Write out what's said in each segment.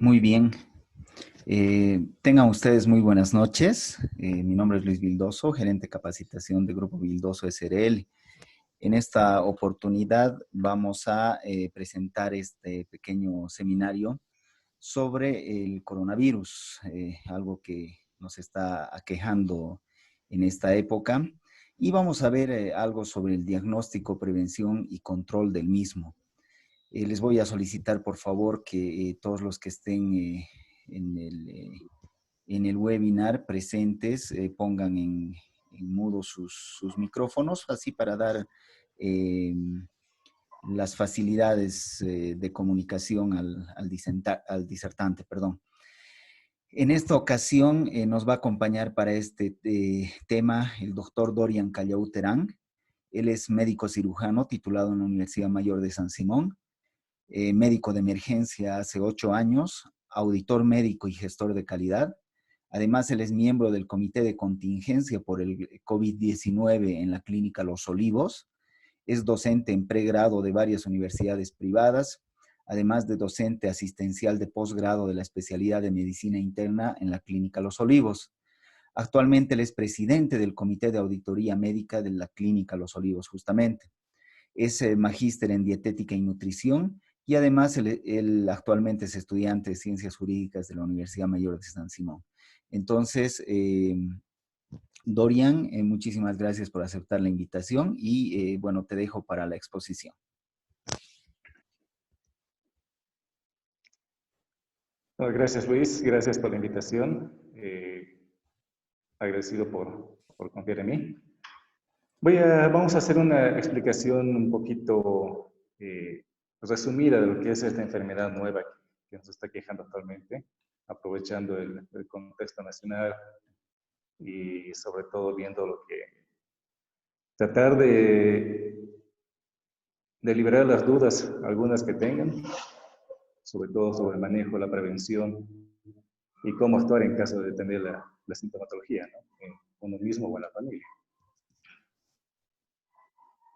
Muy bien. Tengan ustedes muy buenas noches. Mi nombre es Luis Vildoso, gerente de capacitación de Grupo Vildoso SRL. En esta oportunidad vamos a presentar este pequeño seminario sobre el coronavirus, algo que nos está aquejando en esta época. Y vamos a ver algo sobre el diagnóstico, prevención y control del mismo. Les voy a solicitar, por favor, que todos los que estén en, el, eh, en el webinar presentes pongan en mudo sus micrófonos, así para dar eh, las facilidades de comunicación al disertante, perdón. En esta ocasión nos va a acompañar para este tema el doctor Dorian Callao Terán. Él es médico cirujano titulado en la Universidad Mayor de San Simón, médico de emergencia hace 8 años, auditor médico y gestor de calidad. Además, él es miembro del Comité de Contingencia por el COVID-19 en la Clínica Los Olivos. Es docente en pregrado de varias universidades privadas, además de docente asistencial de posgrado de la especialidad de Medicina Interna en la Clínica Los Olivos. Actualmente él es presidente del Comité de Auditoría Médica de la Clínica Los Olivos, justamente. Es magíster en dietética y nutrición y además él actualmente es estudiante de ciencias jurídicas de la Universidad Mayor de San Simón. Entonces, Dorian, muchísimas gracias por aceptar la invitación y bueno, te dejo para la exposición. Gracias, Luis. Gracias por la invitación. Agradecido por confiar en mí. Vamos a hacer una explicación un poquito resumida de lo que es esta enfermedad nueva que nos está quejando actualmente, aprovechando el contexto nacional y sobre todo viendo lo que tratar de liberar las dudas, algunas que tengan, sobre todo sobre el manejo, la prevención y cómo actuar en caso de tener la sintomatología, ¿no? En uno mismo o en la familia.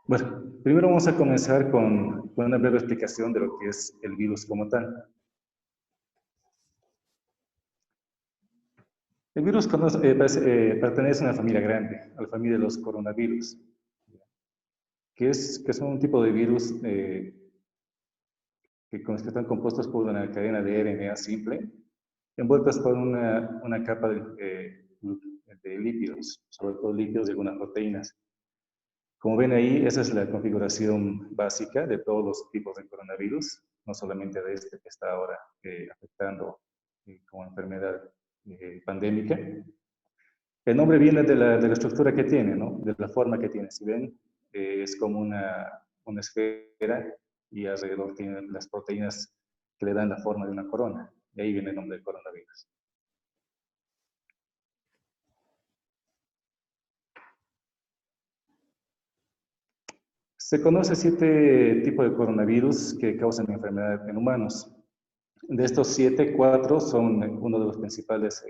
Bueno, primero vamos a comenzar con una breve explicación de lo que es el virus como tal. El virus pertenece a una familia grande, a la familia de los coronavirus, que son un tipo de virus que están compuestos por una cadena de RNA simple, envueltas por una capa de lípidos, sobre todo lípidos y algunas proteínas. Como ven ahí, esa es la configuración básica de todos los tipos de coronavirus, no solamente de este que está ahora afectando como enfermedad pandémica. El nombre viene de la estructura que tiene, ¿no? De la forma que tiene. Si ven, es como una esfera y alrededor tiene las proteínas que le dan la forma de una corona. Y ahí viene el nombre del coronavirus. Se conoce 7 tipos de coronavirus que causan enfermedad en humanos. De estos 7, 4 son uno de los principales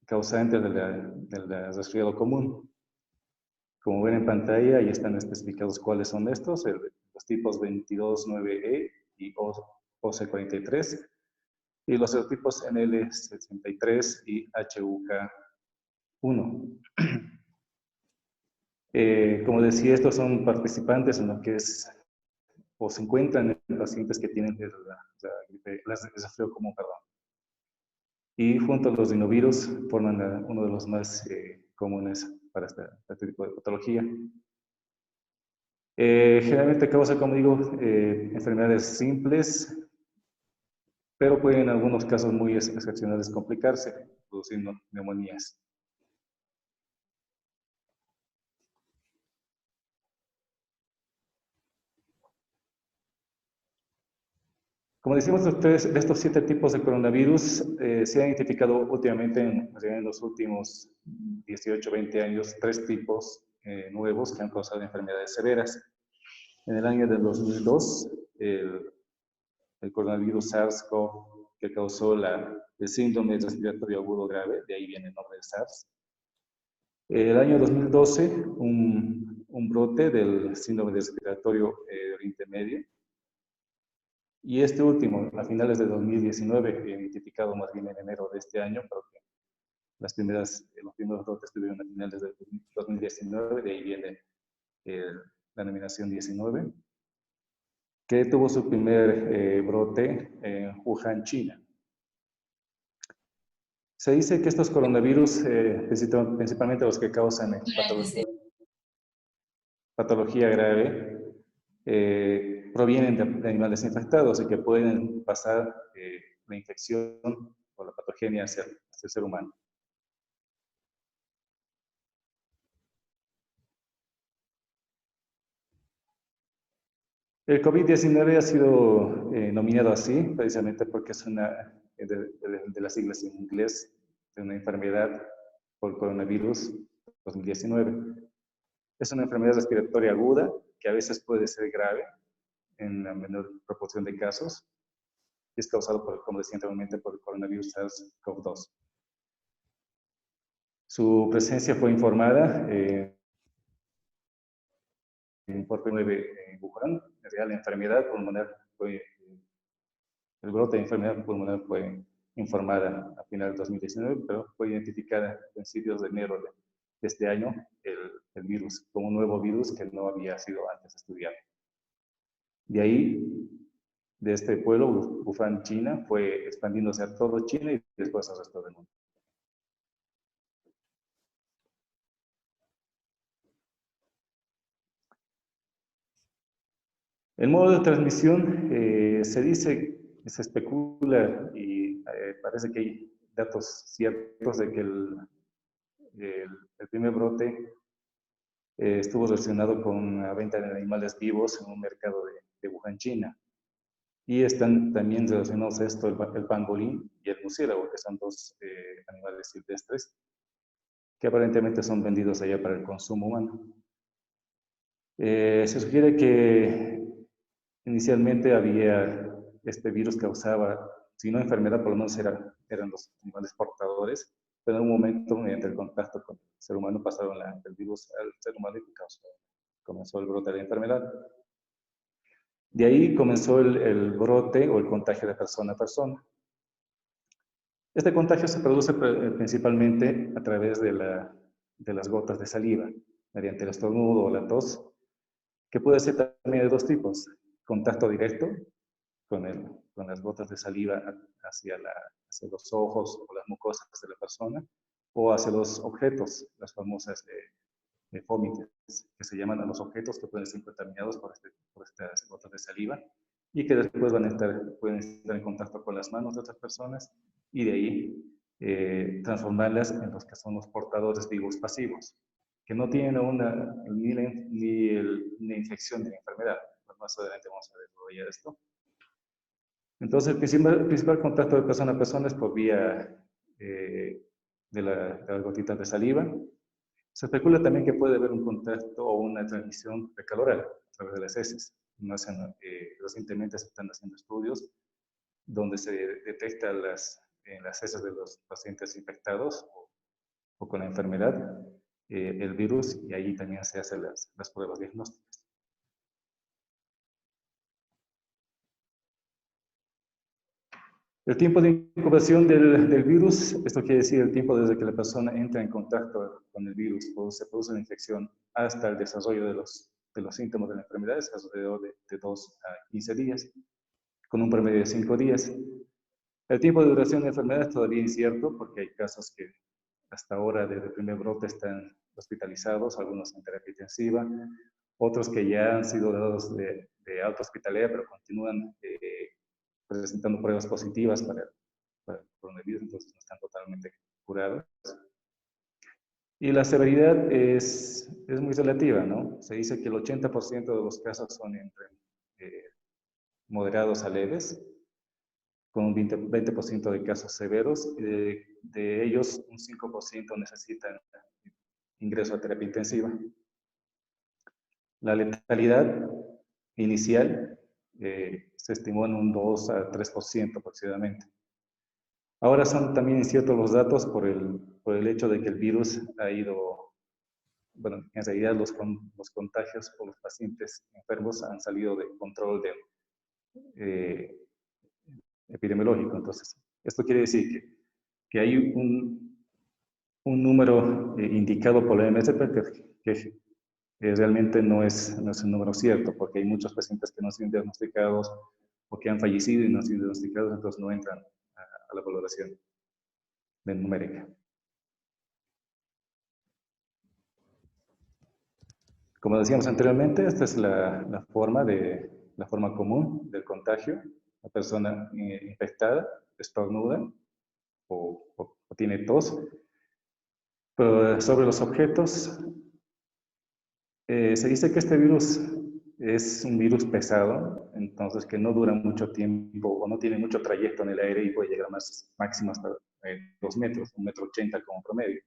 causantes del resfriado común. Como ven en pantalla, ahí están especificados cuáles son estos, los tipos 22.9E y OC43, y los serotipos NL63 y HUK1. Como decía, estos son participantes en lo que es, o se encuentran en pacientes que tienen el resfriado común, perdón. Y junto a los rinovirus forman uno de los más comunes para este tipo de patología. Generalmente causa, como digo, enfermedades simples, pero pueden en algunos casos muy excepcionales complicarse, produciendo neumonías. Como decimos ustedes, de estos 7 tipos de coronavirus se han identificado últimamente en los últimos 18, 20 años 3 tipos nuevos que han causado enfermedades severas. En el año del 2002, el coronavirus SARS-CoV que causó el síndrome respiratorio agudo grave, de ahí viene el nombre de SARS. El año 2012, un brote del síndrome respiratorio de Oriente Medio. Y este último, a finales de 2019, identificado más bien en enero de este año, creo que los primeros brotes estuvieron a finales de 2019, de ahí viene la nominación 19, que tuvo su primer brote en Wuhan, China. Se dice que estos coronavirus, principalmente los que causan patología grave, provienen de animales infectados y que pueden pasar la infección o la patogenia hacia el ser humano. El COVID-19 ha sido nominado así, precisamente porque es una de las siglas en inglés de una enfermedad por coronavirus 2019. Es una enfermedad respiratoria aguda que a veces puede ser grave en la menor proporción de casos y es causado, como decía anteriormente, por el coronavirus SARS-CoV-2. Su presencia fue informada por primera vez en Wuhan. En realidad, la enfermedad pulmonar el brote de enfermedad pulmonar fue informada a finales de 2019, pero fue identificada a principios de enero de este año el virus como un nuevo virus que no había sido antes estudiado. De ahí, de este pueblo, Wuhan, China, fue expandiéndose a todo China y después al resto del mundo. El modo de transmisión se dice, se especula y parece que hay datos ciertos de que el primer brote estuvo relacionado con la venta de animales vivos en un mercado de Wuhan, China. Y están también relacionados a esto el pangolín y el murciélago, que son dos animales silvestres que aparentemente son vendidos allá para el consumo humano. Se sugiere que inicialmente había este virus causaba, si no enfermedad, por lo menos eran los animales portadores, pero en un momento, mediante el contacto con el ser humano, pasaron el virus al ser humano y comenzó el brote de la enfermedad. De ahí comenzó el brote o el contagio de persona a persona. Este contagio se produce principalmente a través de las gotas de saliva, mediante el estornudo o la tos, que puede ser también de dos tipos: contacto directo con las gotas de saliva hacia los ojos o las mucosas de la persona, o hacia los objetos, las famosas fómites, que se llaman a los objetos que pueden ser contaminados por estas gotas de saliva y que después pueden estar en contacto con las manos de otras personas y de ahí transformarlas en los que son los portadores vivos pasivos, que no tienen ni infección ni la enfermedad. Más adelante vamos a desarrollar esto. Entonces, el principal contacto de persona a persona es por vía de las gotitas de saliva. Se especula también que puede haber un contacto o una transmisión precaloral a través de las heces. Recientemente se están haciendo estudios donde se detecta en las heces de los pacientes infectados o con la enfermedad el virus, y ahí también se hacen las pruebas diagnósticas. El tiempo de incubación del virus, esto quiere decir el tiempo desde que la persona entra en contacto con el virus o se produce la infección hasta el desarrollo de los síntomas de la enfermedad, es alrededor de 2 a 15 días, con un promedio de 5 días. El tiempo de duración de la enfermedad es todavía incierto porque hay casos que hasta ahora desde el primer brote están hospitalizados, algunos en terapia intensiva, otros que ya han sido dados de alta hospitalidad pero continúan presentando pruebas positivas para el coronavirus, entonces no están totalmente curados. Y la severidad es muy relativa, ¿no? Se dice que el 80% de los casos son entre moderados a leves, con un 20% de casos severos, y de ellos un 5% necesitan ingreso a terapia intensiva. La letalidad inicial se estimó en un 2 a 3% aproximadamente. Ahora son también inciertos los datos por el hecho de que el virus ha ido, bueno, en realidad los contagios por los pacientes enfermos han salido de control eh, epidemiológico. Entonces, esto quiere decir que hay un número indicado por la OMS, pero que realmente no es un número cierto, porque hay muchos pacientes que no han sido diagnosticados o que han fallecido y no han sido diagnosticados, entonces no entran a la valoración de numérica. Como decíamos anteriormente, esta es la forma común del contagio. La persona infectada estornuda o tiene tos. Pero sobre los objetos, se dice que este virus es un virus pesado, entonces que no dura mucho tiempo o no tiene mucho trayecto en el aire y puede llegar máximo hasta 2 metros, 1,80 m como promedio.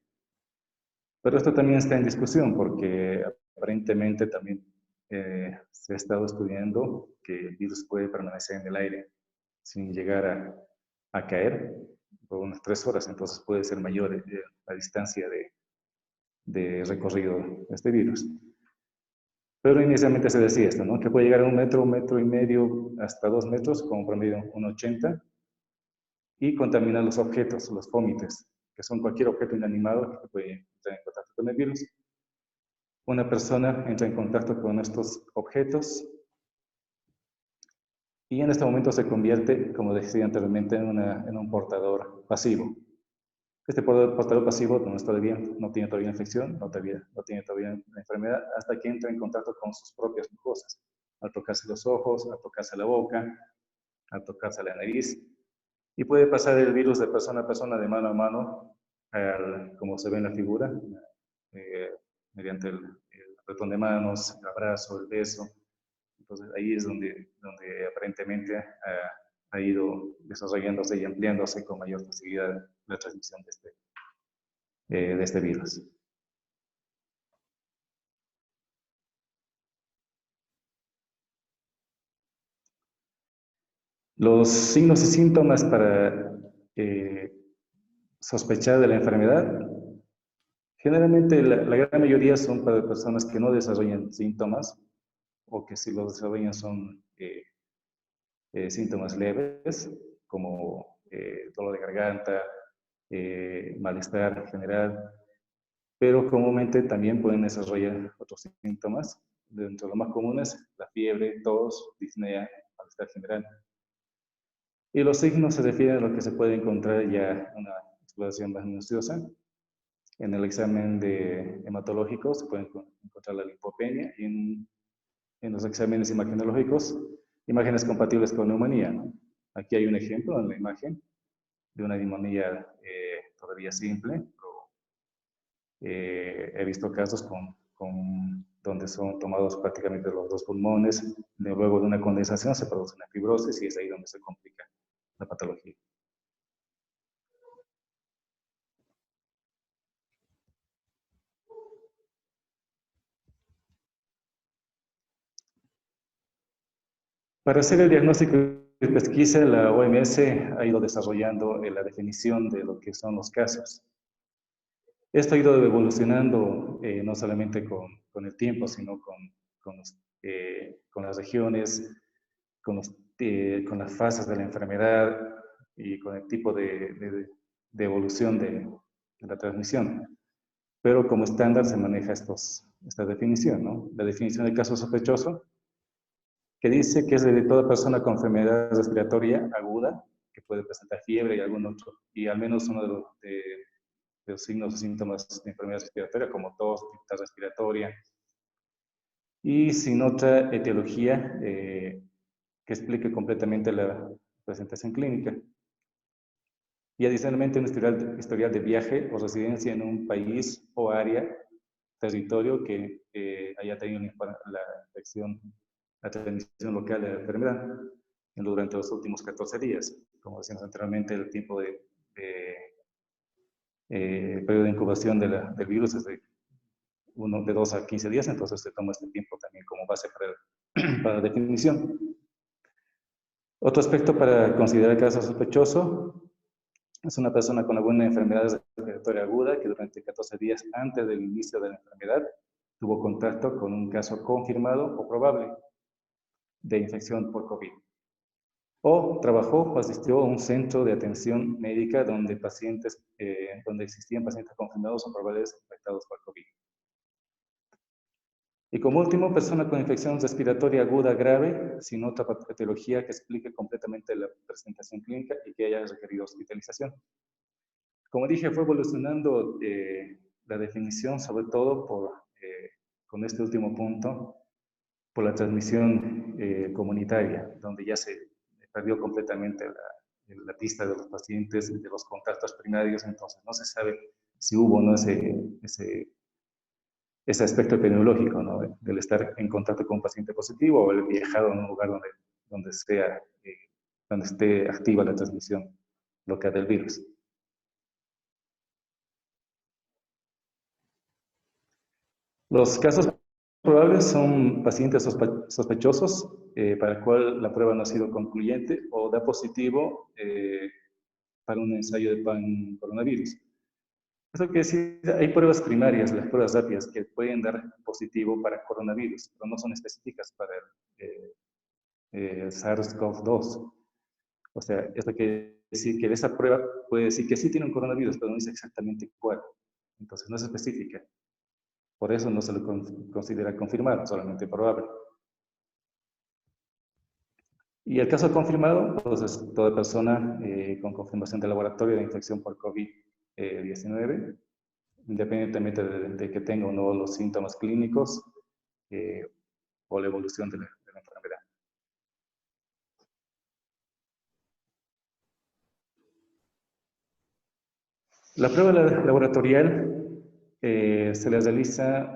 Pero esto también está en discusión porque aparentemente también se ha estado estudiando que el virus puede permanecer en el aire sin llegar a caer por unas 3 horas, entonces puede ser mayor la distancia de recorrido de este virus. Pero inicialmente se decía esto, ¿no? Que puede llegar a 1 metro, 1,5 m, hasta 2 metros, como promedio 1,80 m, y contaminar los objetos, los fómites, que son cualquier objeto inanimado que puede entrar en contacto con el virus. Una persona entra en contacto con estos objetos y en este momento se convierte, como decía anteriormente, en un portador pasivo. Este portador pasivo no tiene todavía infección, no tiene todavía la enfermedad, hasta que entra en contacto con sus propias mucosas, al tocarse los ojos, al tocarse la boca, al tocarse la nariz. Y puede pasar el virus de persona a persona, de mano a mano, como se ve en la figura, eh, mediante el apretón de manos, el abrazo, el beso. Entonces ahí es donde aparentemente ha ido desarrollándose y ampliándose con mayor facilidad la transmisión de este virus. Los signos y síntomas para sospechar de la enfermedad, generalmente la gran mayoría son para personas que no desarrollan síntomas o que si los desarrollan son síntomas leves, como dolor de garganta, malestar general, pero comúnmente también pueden desarrollar otros síntomas. Dentro de los más comunes, la fiebre, tos, disnea, malestar general. Y los signos se refieren a lo que se puede encontrar ya en una exploración más minuciosa. En el examen hematológico se puede encontrar la linfopenia y en los exámenes imagenológicos, imágenes compatibles con neumonía, ¿no? Aquí hay un ejemplo en la imagen de una neumonía todavía simple, pero he visto casos donde son tomados prácticamente los 2 pulmones, luego de una condensación se produce una fibrosis y es ahí donde se complica la patología. Para hacer el diagnóstico de pesquisa, la OMS ha ido desarrollando la definición de lo que son los casos. Esto ha ido evolucionando no solamente con el tiempo, sino con las regiones, con las fases de la enfermedad y con el tipo de evolución de la transmisión. Pero como estándar se maneja esta definición, ¿no? La definición del caso sospechoso, que dice que es de toda persona con enfermedad respiratoria aguda, que puede presentar fiebre y algún otro, y al menos uno de los signos o síntomas de enfermedad respiratoria, como tos, dificultad respiratoria, y sin otra etiología que explique completamente la presentación clínica. Y adicionalmente un historial de viaje o residencia en un país o área, territorio que haya tenido la infección, la transmisión local de la enfermedad durante los últimos 14 días. Como decíamos anteriormente, el tiempo periodo de incubación del virus es de 2 a 15 días, entonces se toma este tiempo también como base para la definición. Otro aspecto para considerar el caso sospechoso es una persona con alguna enfermedad respiratoria aguda que durante 14 días antes del inicio de la enfermedad tuvo contacto con un caso confirmado o probable de infección por COVID. o trabajó o asistió a un centro de atención médica donde donde existían pacientes confirmados o probables afectados por COVID. Y como último, persona con infección respiratoria aguda grave, sin otra patología que explique completamente la presentación clínica y que haya requerido hospitalización. Como dije, fue evolucionando la definición, sobre todo con este último punto, por la transmisión comunitaria, donde ya se perdió completamente la pista de los pacientes, de los contactos primarios, entonces no se sabe si hubo o no ese aspecto epidemiológico, ¿no? Del estar en contacto con un paciente positivo o el viajado en un lugar donde esté activa la transmisión local del virus. Los casos probables son pacientes sospechosos para el cual la prueba no ha sido concluyente o da positivo para un ensayo de pan-coronavirus. Eso quiere decir, hay pruebas primarias, las pruebas rápidas, que pueden dar positivo para coronavirus, pero no son específicas para el SARS-CoV-2. O sea, esto quiere decir que de esa prueba puede decir que sí tiene un coronavirus, pero no dice exactamente cuál. Entonces no es específica. Por eso no se lo considera confirmado, solamente probable. Y el caso confirmado, pues es toda persona con confirmación de laboratorio de infección por COVID-19, independientemente de que tenga o no los síntomas clínicos o la evolución de la enfermedad. La prueba laboratorial se la realiza,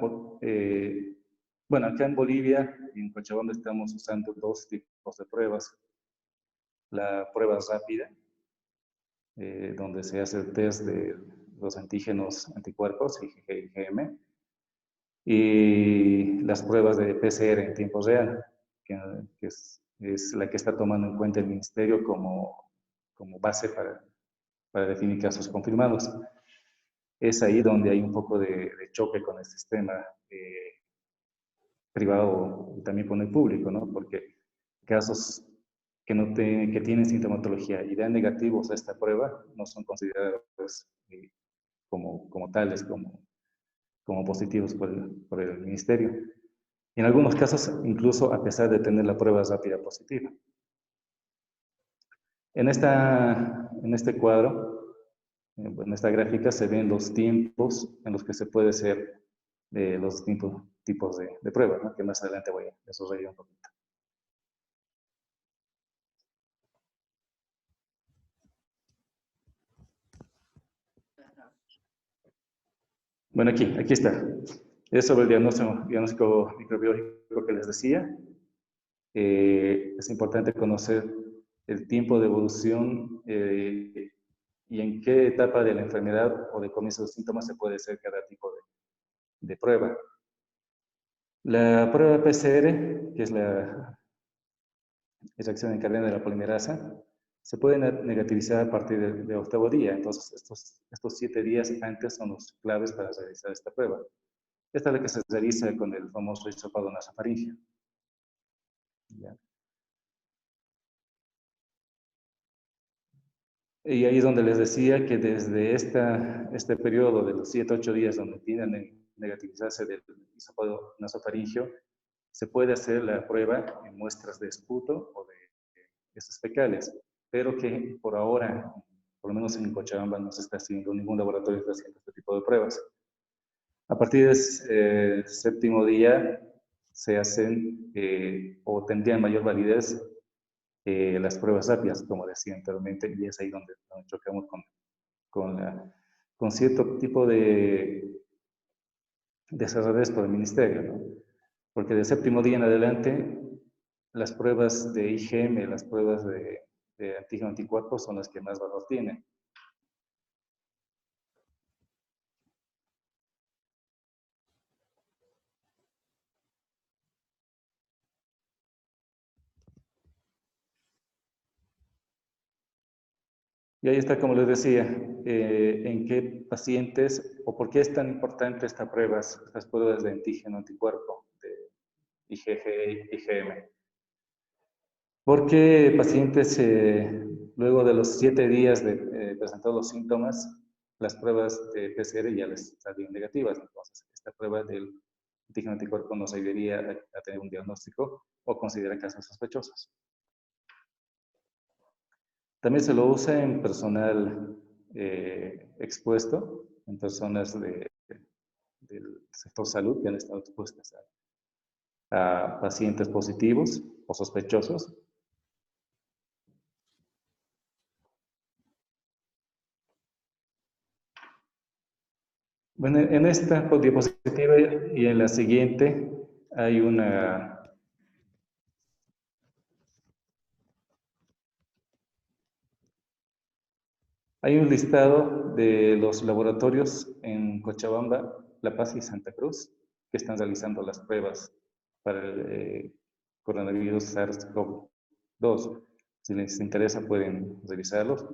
bueno, acá en Bolivia y en Cochabamba estamos usando dos tipos de pruebas. La prueba rápida, donde se hace el test de los antígenos anticuerpos, IgG y IgM, y las pruebas de PCR en tiempo real, que es la que está tomando en cuenta el Ministerio como base para definir casos confirmados. Es ahí donde hay un poco de choque con el sistema privado y también con el público, ¿no? Porque casos que tienen sintomatología y dan negativos a esta prueba no son considerados como tales, como positivos por el ministerio. En algunos casos, incluso a pesar de tener la prueba rápida positiva. En este cuadro, en esta gráfica, se ven los tiempos en los que se puede hacer los tipos de pruebas, ¿no? Que más adelante voy a desarrollar un poquito. Bueno, aquí está. Es sobre el diagnóstico microbiológico que les decía. Es importante conocer el tiempo de evolución y en qué etapa de la enfermedad o de comienzo de síntomas se puede hacer cada tipo de prueba. La prueba PCR, que es la reacción en cadena de la polimerasa, se puede negativizar a partir del octavo día. Entonces, estos 7 días antes son los claves para realizar esta prueba. Esta es la que se realiza con el famoso hisopado nasofaríngeo. ¿Ya? Y ahí es donde les decía que desde este periodo de los 7 a 8 días donde tienen que negativizarse del hisopado nasofaríngeo, se puede hacer la prueba en muestras de esputo o de heces fecales, pero que por ahora, por lo menos en Cochabamba, no se está haciendo, ningún laboratorio está haciendo este tipo de pruebas. A partir del séptimo día se hacen o tendrían mayor validez las pruebas rápidas, como decía anteriormente, y es ahí donde chocamos con cierto tipo de cerradez por el ministerio, ¿no? Porque del séptimo día en adelante, las pruebas de IgM, las pruebas de antígeno anticuerpos son las que más valor tienen. Y ahí está, como les decía, en qué pacientes o por qué es tan importante estas pruebas de antígeno anticuerpo, de IgG, IgM. Porque pacientes, luego de los 7 días de presentar los síntomas, las pruebas de PCR ya les salían negativas. Entonces, esta prueba del antígeno anticuerpo nos ayudaría a tener un diagnóstico o considerar casos sospechosos. También se lo usa en personal expuesto, en personas del sector salud que han estado expuestas a pacientes positivos o sospechosos. Bueno, en esta diapositiva y en la siguiente hay hay un listado de los laboratorios en Cochabamba, La Paz y Santa Cruz que están realizando las pruebas para el coronavirus SARS-CoV-2. Si les interesa pueden revisarlos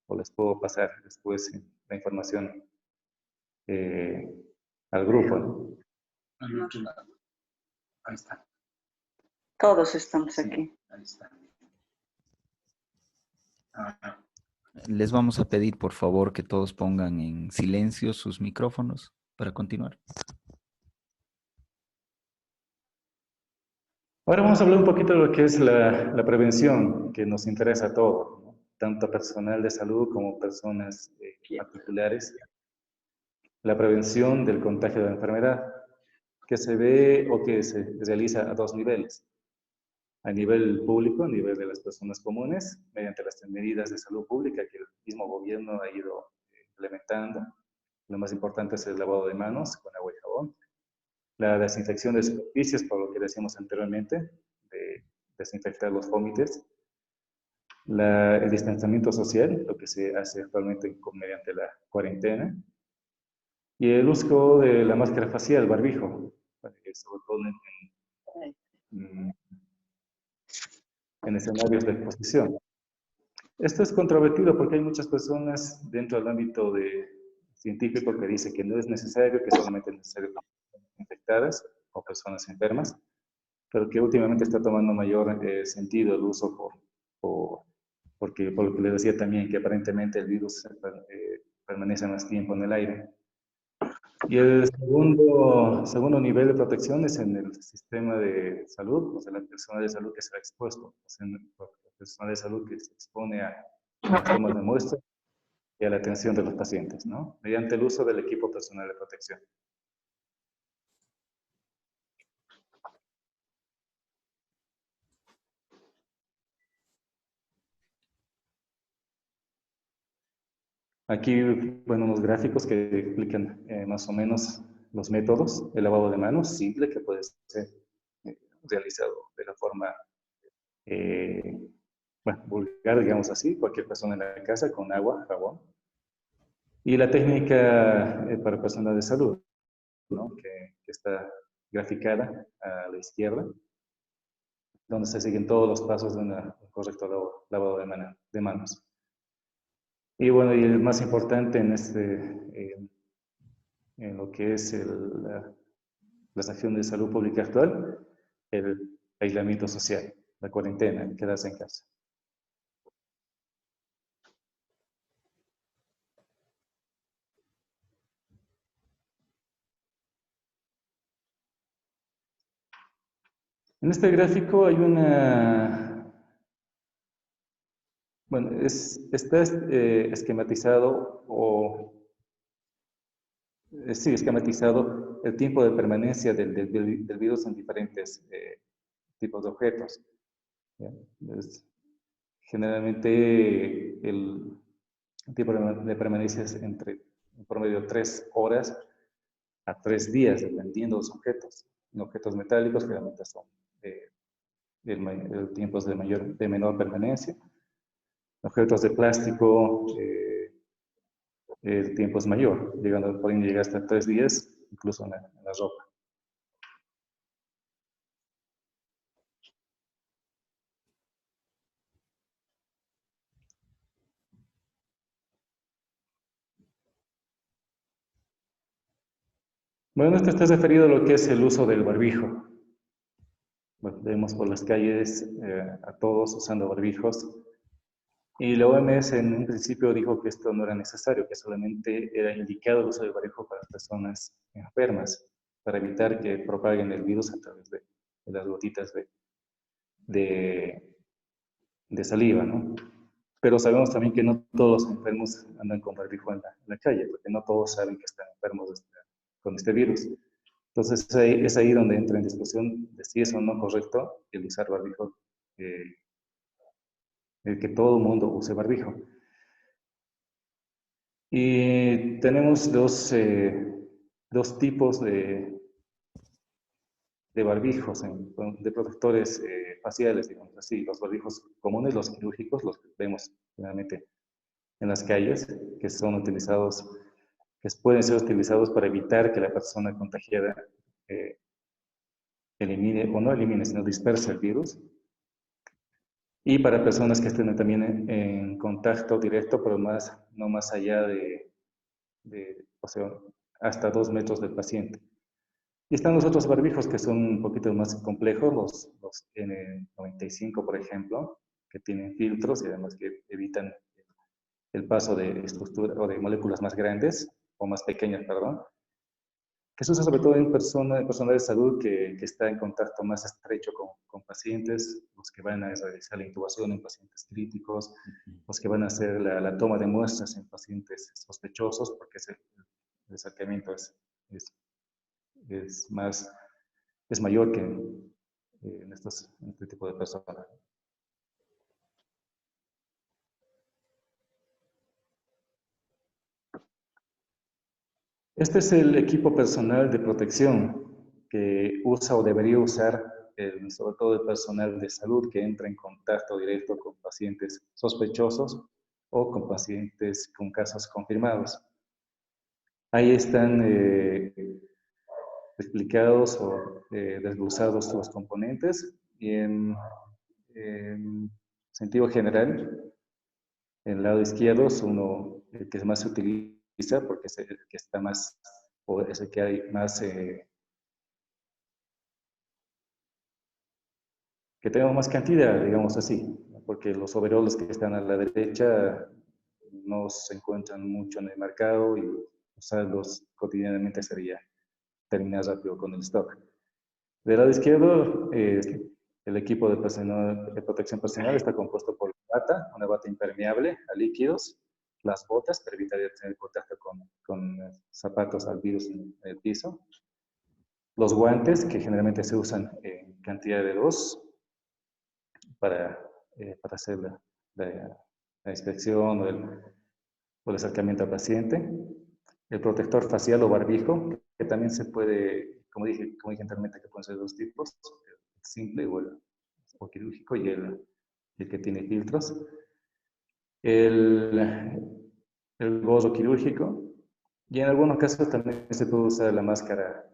o les puedo pasar después la información eh, al grupo, ¿no? Al otro lado. Ahí está. Todos estamos Sí, aquí. ahí está. Ah, Les vamos a pedir, por favor, que todos pongan en silencio sus micrófonos para continuar. Ahora vamos a hablar un poquito de lo que es la prevención, que nos interesa a todos, ¿no? Tanto personal de salud como personas particulares. La prevención del contagio de la enfermedad, que se ve o que se realiza a dos niveles. A nivel público, a nivel de las personas comunes, mediante las medidas de salud pública que el mismo gobierno ha ido implementando. Lo más importante es el lavado de manos con agua y jabón. La desinfección de superficies, por lo que decíamos anteriormente, de desinfectar los fómites. El distanciamiento social, lo que se hace actualmente mediante la cuarentena. Y el uso de la máscara facial, barbijo, sobre todo en escenarios de exposición. Esto es controvertido porque hay muchas personas dentro del ámbito científico que dicen que no es necesario, que solamente es necesario infectadas o personas enfermas, pero que últimamente está tomando mayor sentido el uso porque, por lo que les decía también, que aparentemente el virus permanece más tiempo en el aire. Y el segundo nivel de protección es en el sistema de salud, o sea, la persona de salud que se ha expuesto, o sea, la persona de salud que se expone a las tomas de muestras y a la atención de los pacientes, ¿no? Mediante el uso del equipo personal de protección. Aquí, bueno, unos gráficos que explican más o menos los métodos. El lavado de manos simple que puede ser realizado de la forma bueno, vulgar, digamos así, cualquier persona en la casa con agua, jabón. Y la técnica para personas de salud, ¿no? que está graficada a la izquierda, donde se siguen todos los pasos de un correcto lavado de manos. Y bueno, y el más importante en lo que es las acciones de salud pública actual, el aislamiento social, la cuarentena, quedarse en casa. En este gráfico hay bueno, está esquematizado sí, esquematizado el tiempo de permanencia del virus en diferentes tipos de objetos. ¿Ya? Generalmente el tiempo de permanencia es entre en promedio 3 horas a 3 días, dependiendo de los objetos. En objetos metálicos generalmente son el tiempos de menor permanencia. Objetos de plástico, el tiempo es mayor, pueden llegar hasta 3 días, incluso en la ropa. Bueno, esto está referido a lo que es el uso del barbijo. Bueno, vemos por las calles a todos usando barbijos. Y la OMS en un principio dijo que esto no era necesario, que solamente era indicado el uso del barbijo para personas enfermas, para evitar que propaguen el virus a través de las gotitas de, de saliva, ¿no? Pero sabemos también que no todos los enfermos andan con barbijo en la calle, porque no todos saben que están enfermos con este virus. Entonces es ahí donde entra en discusión de si es o no correcto el usar barbijo, el que todo el mundo use barbijo. Y tenemos dos tipos de barbijos, de protectores faciales, digamos así. Los barbijos comunes, los quirúrgicos, los que vemos generalmente en las calles, que son utilizados, que pueden ser utilizados para evitar que la persona contagiada elimine, o no elimine, sino disperse el virus. Y para personas que estén también en contacto directo, pero no más allá o sea, hasta 2 metros del paciente. Y están los otros barbijos que son un poquito más complejos, los N95, por ejemplo, que tienen filtros y además que evitan el paso de estructuras o de moléculas más grandes, o más pequeñas, perdón, que se usa sobre todo en personal de salud que está en contacto más estrecho con pacientes, los que van a realizar la intubación en pacientes críticos, los que van a hacer la toma de muestras en pacientes sospechosos, porque el acercamiento es más, es mayor que en este tipo de personas. Este es el equipo personal de protección que usa o debería usar sobre todo el personal de salud que entra en contacto directo con pacientes sospechosos o con pacientes con casos confirmados. Ahí están explicados o desglosados los componentes y en sentido general, en el lado izquierdo es el que más se utiliza porque es el que está más, o es el que hay más, que tenemos más cantidad, digamos así, porque los overoles que están a la derecha no se encuentran mucho en el mercado y usarlos cotidianamente sería terminar rápido con el stock. Del lado izquierdo, el equipo de protección personal está compuesto por una bata impermeable a líquidos, las botas para evitar tener contacto con zapatos al virus en el piso, los guantes que generalmente se usan en cantidad de 2 para hacer la inspección o el acercamiento al paciente, el protector facial o barbijo, que también se puede, como dije anteriormente, que pueden ser 2 tipos, el simple o quirúrgico y el que tiene filtros. El gorro quirúrgico y en algunos casos también se puede usar la máscara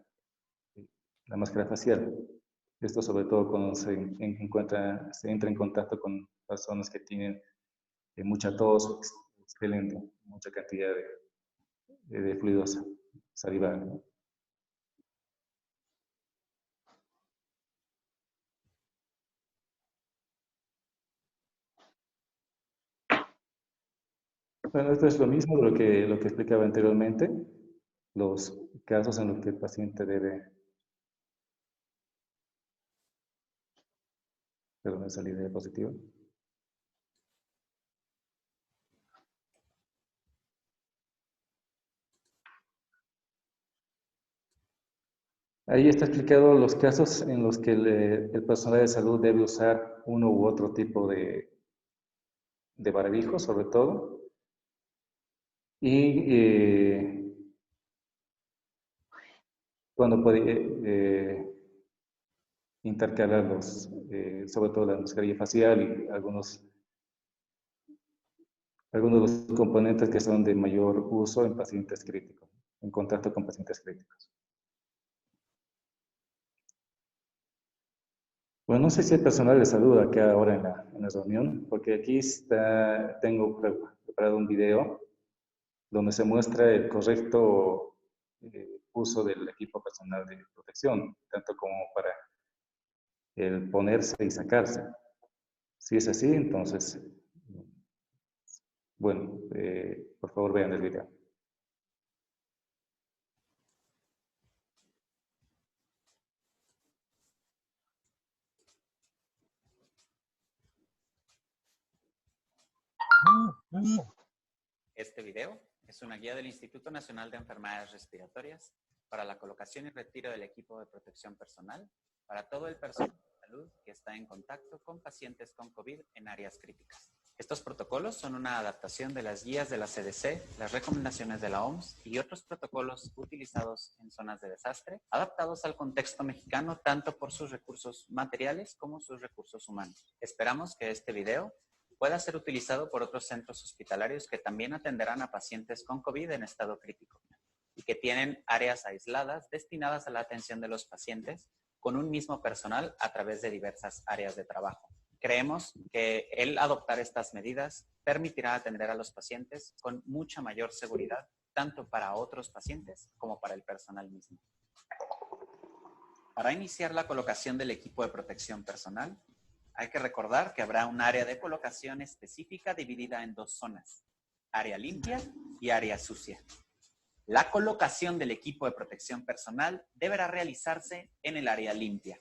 facial. Esto sobre todo cuando se entra en contacto con personas que tienen mucha tos, expelen mucha cantidad de fluidos salivales, ¿no? Bueno, esto es lo mismo de lo que explicaba anteriormente, los casos en los que el paciente debe salir de positivo. Ahí está explicado los casos en los que el personal de salud debe usar uno u otro tipo de barbijo, sobre todo, y cuando puede intercalarlos, sobre todo la mascarilla facial y algunos de los componentes que son de mayor uso en pacientes críticos, en contacto con pacientes críticos. Bueno, no sé si hay personal de salud acá ahora en la reunión, porque aquí tengo preparado un video donde se muestra el correcto uso del equipo personal de protección, tanto como para el ponerse y sacarse. Si es así, entonces, bueno, por favor vean el video. Este video es una guía del Instituto Nacional de Enfermedades Respiratorias para la colocación y retiro del equipo de protección personal para todo el personal de salud que está en contacto con pacientes con COVID en áreas críticas. Estos protocolos son una adaptación de las guías de la CDC, las recomendaciones de la OMS y otros protocolos utilizados en zonas de desastre, adaptados al contexto mexicano tanto por sus recursos materiales como sus recursos humanos. Esperamos que este video pueda ser utilizado por otros centros hospitalarios que también atenderán a pacientes con COVID en estado crítico y que tienen áreas aisladas destinadas a la atención de los pacientes con un mismo personal a través de diversas áreas de trabajo. Creemos que el adoptar estas medidas permitirá atender a los pacientes con mucha mayor seguridad, tanto para otros pacientes como para el personal mismo. Para iniciar la colocación del equipo de protección personal, hay que recordar que habrá un área de colocación específica dividida en dos zonas, área limpia y área sucia. La colocación del equipo de protección personal deberá realizarse en el área limpia.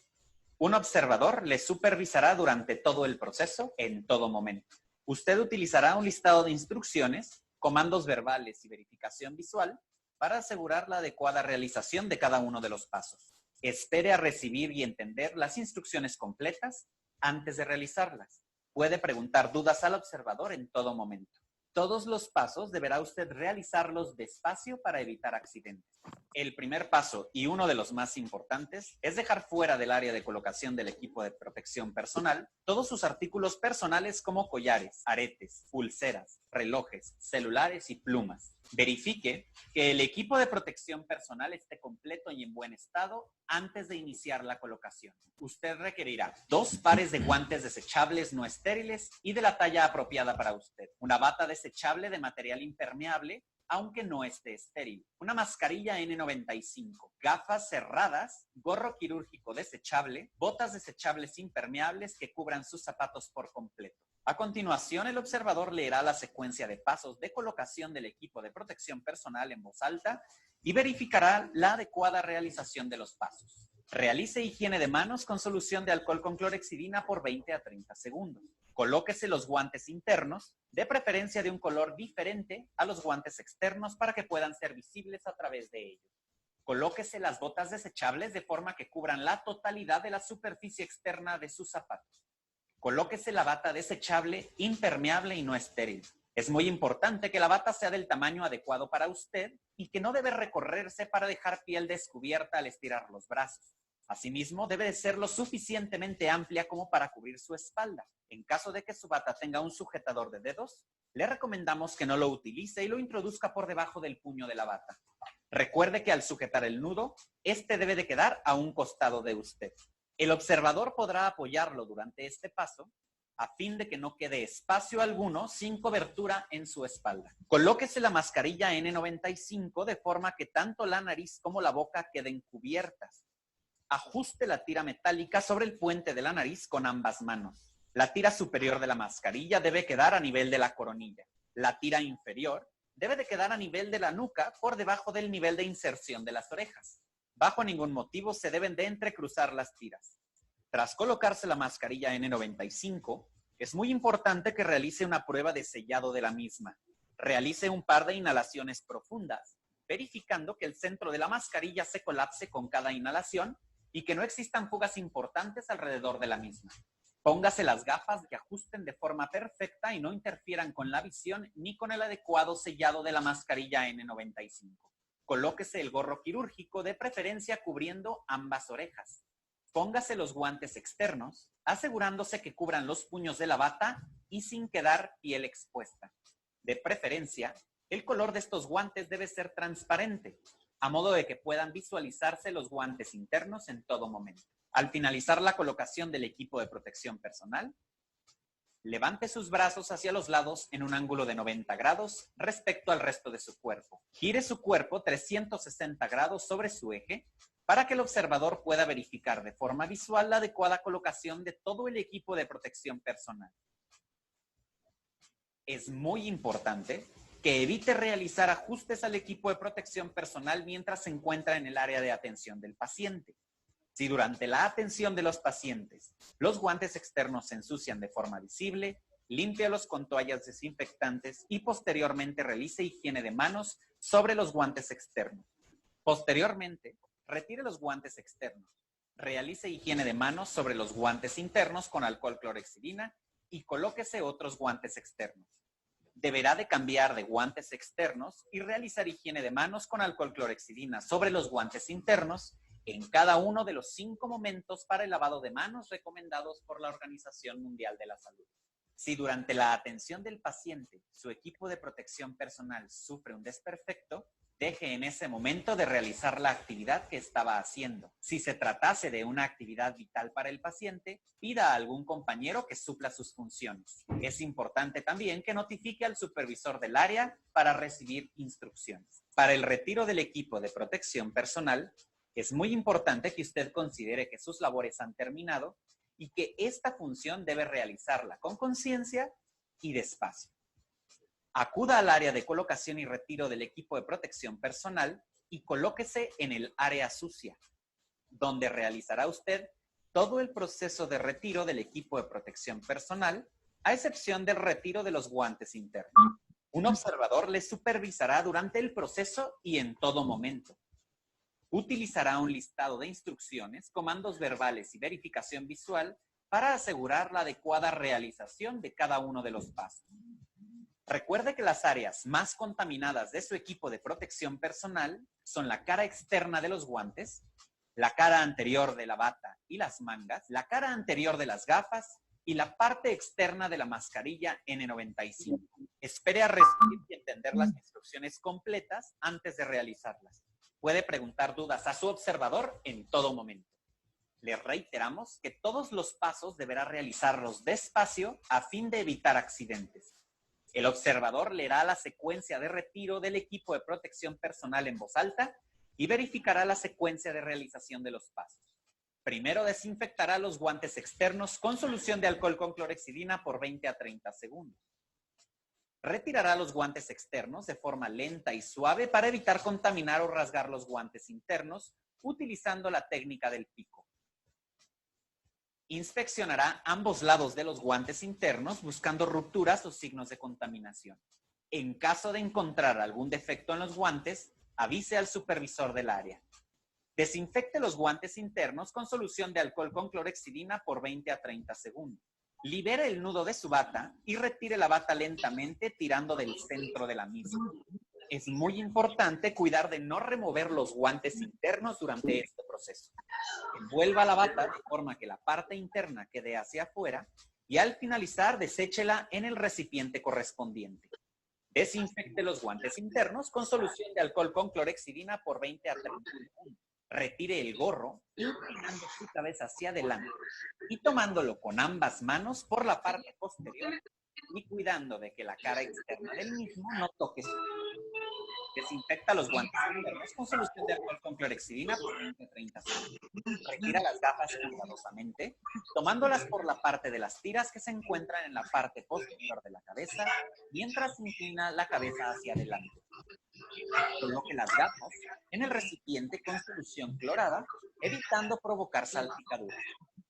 Un observador le supervisará durante todo el proceso, en todo momento. Usted utilizará un listado de instrucciones, comandos verbales y verificación visual para asegurar la adecuada realización de cada uno de los pasos. Espere a recibir y entender las instrucciones completas antes de realizarlas. Puede preguntar dudas al observador en todo momento. Todos los pasos deberá usted realizarlos despacio para evitar accidentes. El primer paso, y uno de los más importantes, es dejar fuera del área de colocación del equipo de protección personal todos sus artículos personales como collares, aretes, pulseras, relojes, celulares y plumas. Verifique que el equipo de protección personal esté completo y en buen estado antes de iniciar la colocación. Usted requerirá 2 pares de guantes desechables no estériles y de la talla apropiada para usted, una bata desechable de material impermeable, aunque no esté estéril, una mascarilla N95, gafas cerradas, gorro quirúrgico desechable, botas desechables impermeables que cubran sus zapatos por completo. A continuación, el observador leerá la secuencia de pasos de colocación del equipo de protección personal en voz alta y verificará la adecuada realización de los pasos. Realice higiene de manos con solución de alcohol con clorhexidina por 20 a 30 segundos. Colóquese los guantes internos, de preferencia de un color diferente a los guantes externos para que puedan ser visibles a través de ellos. Colóquese las botas desechables de forma que cubran la totalidad de la superficie externa de sus zapatos. Colóquese la bata desechable, impermeable y no estéril. Es muy importante que la bata sea del tamaño adecuado para usted y que no debe recorrerse para dejar piel descubierta al estirar los brazos. Asimismo, debe de ser lo suficientemente amplia como para cubrir su espalda. En caso de que su bata tenga un sujetador de dedos, le recomendamos que no lo utilice y lo introduzca por debajo del puño de la bata. Recuerde que al sujetar el nudo, este debe de quedar a un costado de usted. El observador podrá apoyarlo durante este paso a fin de que no quede espacio alguno sin cobertura en su espalda. Colóquese la mascarilla N95 de forma que tanto la nariz como la boca queden cubiertas. Ajuste la tira metálica sobre el puente de la nariz con ambas manos. La tira superior de la mascarilla debe quedar a nivel de la coronilla. La tira inferior debe de quedar a nivel de la nuca por debajo del nivel de inserción de las orejas. Bajo ningún motivo se deben de entrecruzar las tiras. Tras colocarse la mascarilla N95, es muy importante que realice una prueba de sellado de la misma. Realice un par de inhalaciones profundas, verificando que el centro de la mascarilla se colapse con cada inhalación y que no existan fugas importantes alrededor de la misma. Póngase las gafas que ajusten de forma perfecta y no interfieran con la visión ni con el adecuado sellado de la mascarilla N95. Colóquese el gorro quirúrgico, de preferencia cubriendo ambas orejas. Póngase los guantes externos, asegurándose que cubran los puños de la bata y sin quedar piel expuesta. De preferencia, el color de estos guantes debe ser transparente, a modo de que puedan visualizarse los guantes internos en todo momento. Al finalizar la colocación del equipo de protección personal, levante sus brazos hacia los lados en un ángulo de 90 grados respecto al resto de su cuerpo. Gire su cuerpo 360 grados sobre su eje para que el observador pueda verificar de forma visual la adecuada colocación de todo el equipo de protección personal. Es muy importante que evite realizar ajustes al equipo de protección personal mientras se encuentra en el área de atención del paciente. Si durante la atención de los pacientes los guantes externos se ensucian de forma visible, límpialos con toallas desinfectantes y posteriormente realice higiene de manos sobre los guantes externos. Posteriormente, retire los guantes externos. Realice higiene de manos sobre los guantes internos con alcohol clorhexidina y colóquese otros guantes externos. Deberá de cambiar de guantes externos y realizar higiene de manos con alcohol clorhexidina sobre los guantes internos en cada uno de los 5 momentos para el lavado de manos recomendados por la Organización Mundial de la Salud. Si durante la atención del paciente su equipo de protección personal sufre un desperfecto, deje en ese momento de realizar la actividad que estaba haciendo. Si se tratase de una actividad vital para el paciente, pida a algún compañero que supla sus funciones. Es importante también que notifique al supervisor del área para recibir instrucciones. Para el retiro del equipo de protección personal, es muy importante que usted considere que sus labores han terminado y que esta función debe realizarla con conciencia y despacio. Acuda al área de colocación y retiro del equipo de protección personal y colóquese en el área sucia, donde realizará usted todo el proceso de retiro del equipo de protección personal, a excepción del retiro de los guantes internos. Un observador le supervisará durante el proceso y en todo momento. Utilizará un listado de instrucciones, comandos verbales y verificación visual para asegurar la adecuada realización de cada uno de los pasos. Recuerde que las áreas más contaminadas de su equipo de protección personal son la cara externa de los guantes, la cara anterior de la bata y las mangas, la cara anterior de las gafas y la parte externa de la mascarilla N95. Espere a recibir y entender las instrucciones completas antes de realizarlas. Puede preguntar dudas a su observador en todo momento. Le reiteramos que todos los pasos deberá realizarlos despacio a fin de evitar accidentes. El observador leerá la secuencia de retiro del equipo de protección personal en voz alta y verificará la secuencia de realización de los pasos. Primero desinfectará los guantes externos con solución de alcohol con clorhexidina por 20 a 30 segundos. Retirará los guantes externos de forma lenta y suave para evitar contaminar o rasgar los guantes internos utilizando la técnica del pico. Inspeccionará ambos lados de los guantes internos buscando rupturas o signos de contaminación. En caso de encontrar algún defecto en los guantes, avise al supervisor del área. Desinfecte los guantes internos con solución de alcohol con clorhexidina por 20 a 30 segundos. Libere el nudo de su bata y retire la bata lentamente tirando del centro de la misma. Es muy importante cuidar de no remover los guantes internos durante este proceso. Envuelva la bata de forma que la parte interna quede hacia afuera y al finalizar deséchela en el recipiente correspondiente. Desinfecte los guantes internos con solución de alcohol con clorhexidina por 20 a 30 segundos. Retire el gorro, inclinando su cabeza hacia adelante y tomándolo con ambas manos por la parte posterior y cuidando de que la cara externa del mismo no toque su cara. Desinfecta los guantes internos con solución de alcohol con clorhexidina por 20 a 30 segundos. Retira las gafas cuidadosamente, tomándolas por la parte de las tiras que se encuentran en la parte posterior de la cabeza, mientras inclina la cabeza hacia adelante. Coloque las gafas en el recipiente con solución clorada, evitando provocar salpicaduras.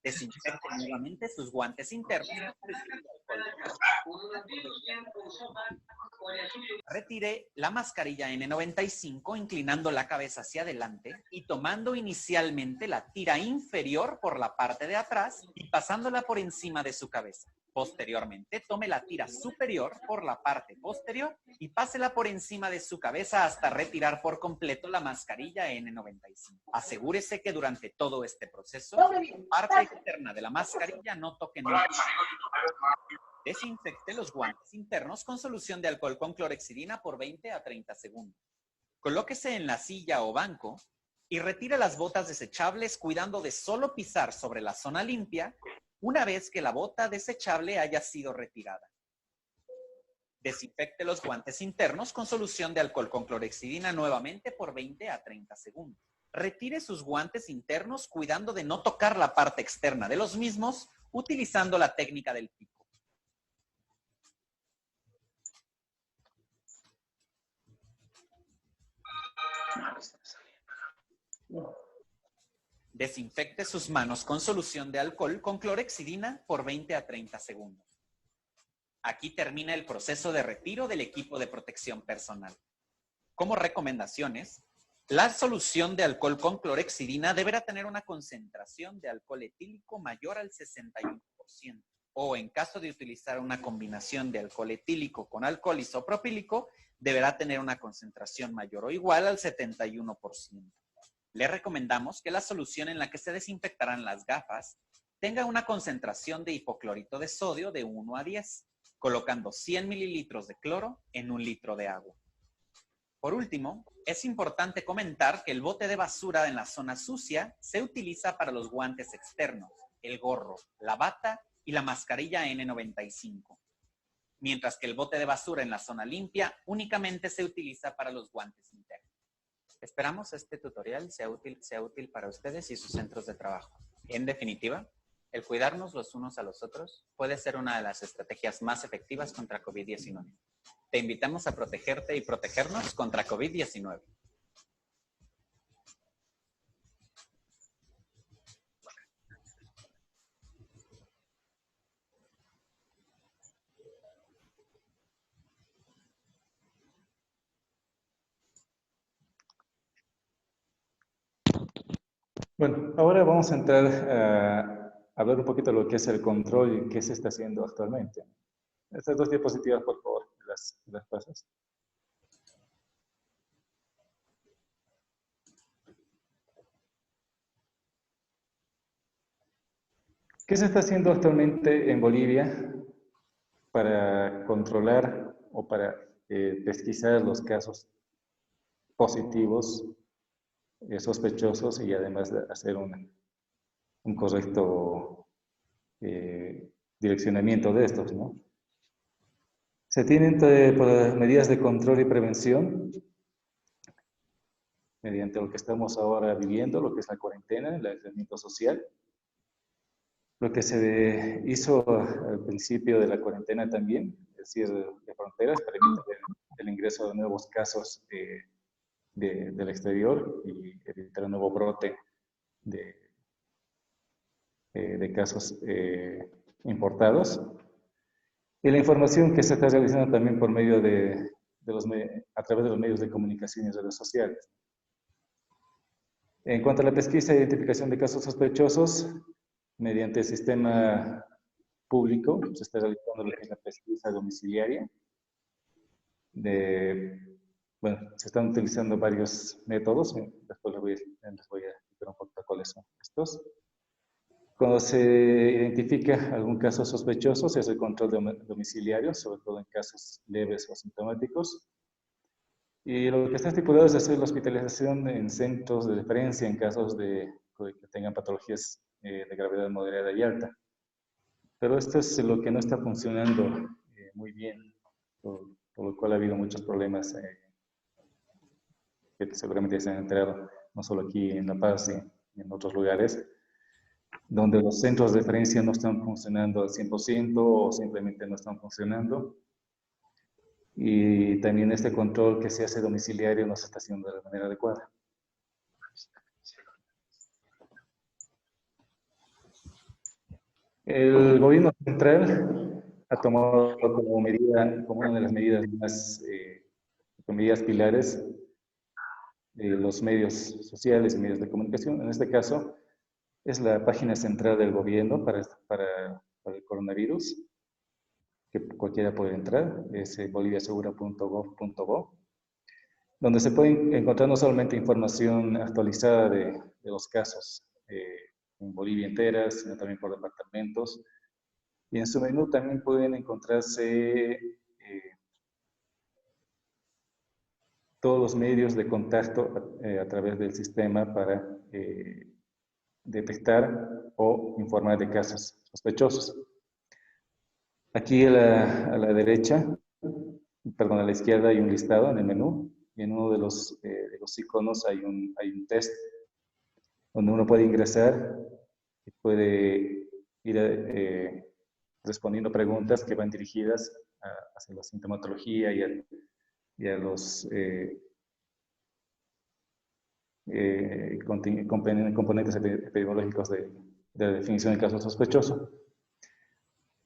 Desinfecte nuevamente sus guantes internos. Retire la mascarilla N95 inclinando la cabeza hacia adelante y tomando inicialmente la tira inferior por la parte de atrás y pasándola por encima de su cabeza. Posteriormente, tome la tira superior por la parte posterior y pásela por encima de su cabeza hasta retirar por completo la mascarilla N95. Asegúrese que durante todo este proceso, la parte externa de la mascarilla no toque nada. Desinfecte los guantes internos con solución de alcohol con clorhexidina por 20 a 30 segundos. Colóquese en la silla o banco y retire las botas desechables cuidando de solo pisar sobre la zona limpia una vez que la bota desechable haya sido retirada. Desinfecte los guantes internos con solución de alcohol con clorhexidina nuevamente por 20 a 30 segundos. retire sus guantes internos cuidando de no tocar la parte externa de los mismos utilizando la técnica del pico. Desinfecte sus manos con solución de alcohol con clorhexidina por 20 a 30 segundos. Aquí termina el proceso de retiro del equipo de protección personal. Como recomendaciones, la solución de alcohol con clorhexidina deberá tener una concentración de alcohol etílico mayor al 61%, o en caso de utilizar una combinación de alcohol etílico con alcohol isopropílico, deberá tener una concentración mayor o igual al 71%. Le recomendamos que la solución en la que se desinfectarán las gafas tenga una concentración de hipoclorito de sodio de 1 a 10, colocando 100 mililitros de cloro en 1 litro de agua. Por último, es importante comentar que el bote de basura en la zona sucia se utiliza para los guantes externos, el gorro, la bata y la mascarilla N95, mientras que el bote de basura en la zona limpia únicamente se utiliza para los guantes internos. Esperamos este tutorial sea útil para ustedes y sus centros de trabajo. En definitiva, el cuidarnos los unos a los otros puede ser una de las estrategias más efectivas contra COVID-19. Te invitamos a protegerte y protegernos contra COVID-19. Bueno, ahora vamos a entrar a hablar un poquito de lo que es el control y qué se está haciendo actualmente. Estas dos diapositivas, por favor, las pasas. ¿Qué se está haciendo actualmente en Bolivia para controlar o para pesquisar los casos positivos, sospechosos y además de hacer un correcto direccionamiento de estos, ¿no? Se tienen por medidas de control y prevención mediante lo que estamos ahora viviendo, lo que es la cuarentena, el aislamiento social. Lo que se hizo al principio de la cuarentena también, el cierre de fronteras para evitar el ingreso de nuevos casos del exterior y evitar un nuevo brote de casos importados. Y la información que se está realizando también por medio a través de los medios de comunicación y redes sociales. En cuanto a la pesquisa e identificación de casos sospechosos, mediante el sistema público se está realizando lo que es la pesquisa domiciliaria. Bueno, se están utilizando varios métodos, después les voy a explicar un poco cuáles son estos. Cuando se identifica algún caso sospechoso, se hace el control domiciliario, sobre todo en casos leves o sintomáticos. Y lo que está estipulado es hacer la hospitalización en centros de referencia en casos que tengan patologías de gravedad moderada y alta. Pero esto es lo que no está funcionando muy bien, por lo cual ha habido muchos problemas que seguramente se han enterado, no solo aquí en La Paz y en otros lugares, donde los centros de referencia no están funcionando al 100% o simplemente no están funcionando. Y también este control que se hace domiciliario no se está haciendo de la manera adecuada. El gobierno central ha tomado como una de las medidas más, medidas pilares, los medios sociales y medios de comunicación. En este caso, es la página central del gobierno para el coronavirus, que cualquiera puede entrar, es boliviasegura.gov.bo, donde se puede encontrar no solamente información actualizada de los casos en Bolivia entera, sino también por departamentos. Y en su menú también pueden encontrarse todos los medios de contacto a través del sistema para detectar o informar de casos sospechosos. Aquí a la derecha, perdón, a la izquierda hay un listado en el menú y en uno de los iconos hay un test donde uno puede ingresar y puede ir respondiendo preguntas que van dirigidas hacia la sintomatología y a los componentes epidemiológicos de la definición de caso sospechoso.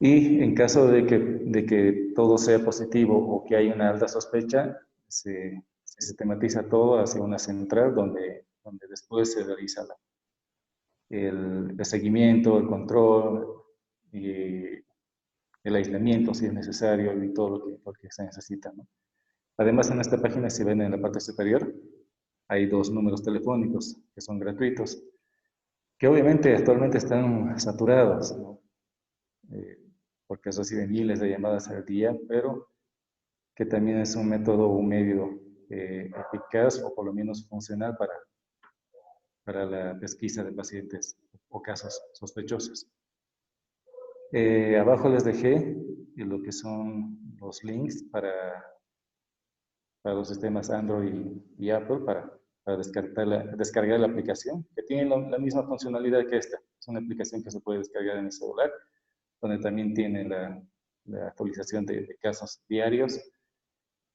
Y en caso de que todo sea positivo o que hay una alta sospecha, se sistematiza todo hacia una central donde después se realiza el seguimiento, el control y el aislamiento si es necesario y todo lo que se necesita, ¿no? Además, en esta página, si ven en la parte superior, hay 2 números telefónicos que son gratuitos, que obviamente actualmente están saturados, ¿no? Porque reciben miles de llamadas al día, pero que también es un método, un medio eficaz o por lo menos funcional para la pesquisa de pacientes o casos sospechosos. Abajo les dejé lo que son los links para los sistemas Android y Apple para descargar la aplicación, que tiene la misma funcionalidad que esta. Es una aplicación que se puede descargar en el celular, donde también tiene la actualización de casos diarios,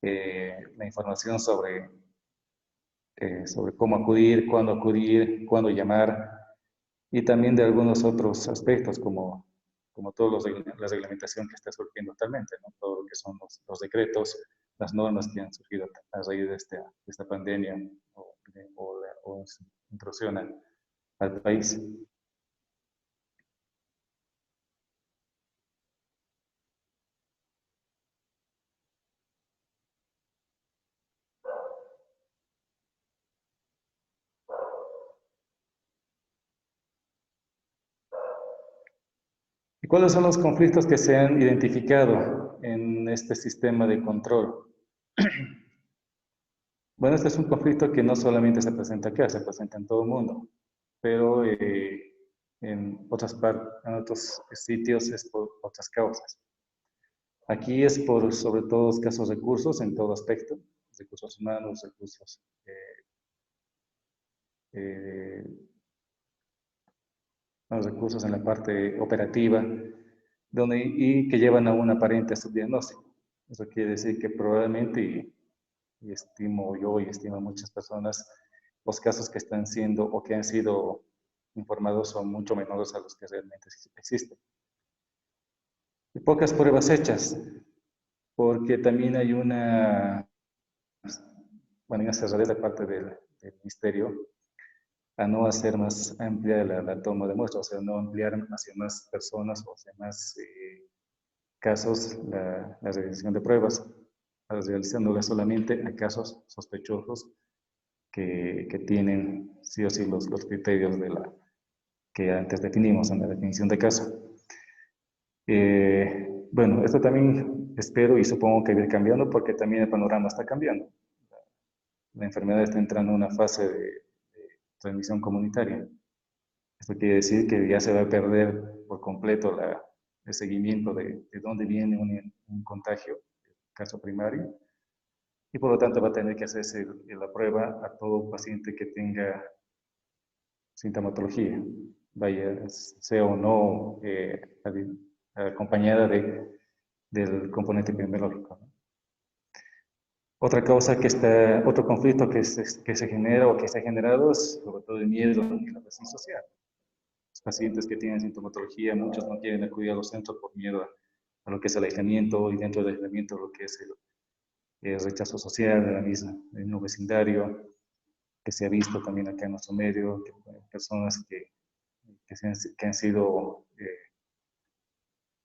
la información sobre cómo acudir, cuándo llamar, y también de algunos otros aspectos como toda la reglamentación que está surgiendo actualmente, ¿no? Todo lo que son los decretos, las normas que han surgido a raíz de esta pandemia o su intrusión al país. ¿Y cuáles son los conflictos que se han identificado en este sistema de control? Bueno, este es un conflicto que no solamente se presenta acá, se presenta en todo el mundo, pero en en otros sitios es por otras causas. Aquí es por, sobre todo, escasos recursos en todo aspecto, recursos humanos, eh, los recursos en la parte operativa, y que llevan a un aparente subdiagnóstico. Eso quiere decir que probablemente, y estimo yo y estimo muchas personas, los casos que están siendo o que han sido informados son mucho menores a los que realmente existen. Y pocas pruebas hechas, porque también hay una cerradez de parte del Ministerio a no hacer más amplia la toma de muestras, o sea, no ampliar hacia más personas o hacia más casos la realización de pruebas, realizándola solamente a casos sospechosos que tienen sí o sí los criterios que antes definimos en la definición de caso. Bueno, esto también espero y supongo que va a ir cambiando porque también el panorama está cambiando. La enfermedad está entrando en una fase de transmisión comunitaria. Esto quiere decir que ya se va a perder por completo el seguimiento de dónde viene un contagio, el caso primario, y por lo tanto va a tener que hacerse la prueba a todo paciente que tenga sintomatología, vaya, sea o no acompañada del componente epidemiológico, ¿no? Otra causa otro conflicto que se genera o que se ha generado es sobre todo el miedo y la presión social. Los pacientes que tienen sintomatología, muchos no quieren acudir a los centros por miedo a lo que es el aislamiento y dentro del aislamiento lo que es el rechazo social de del mismo vecindario, que se ha visto también acá en nuestro medio, que personas que han sido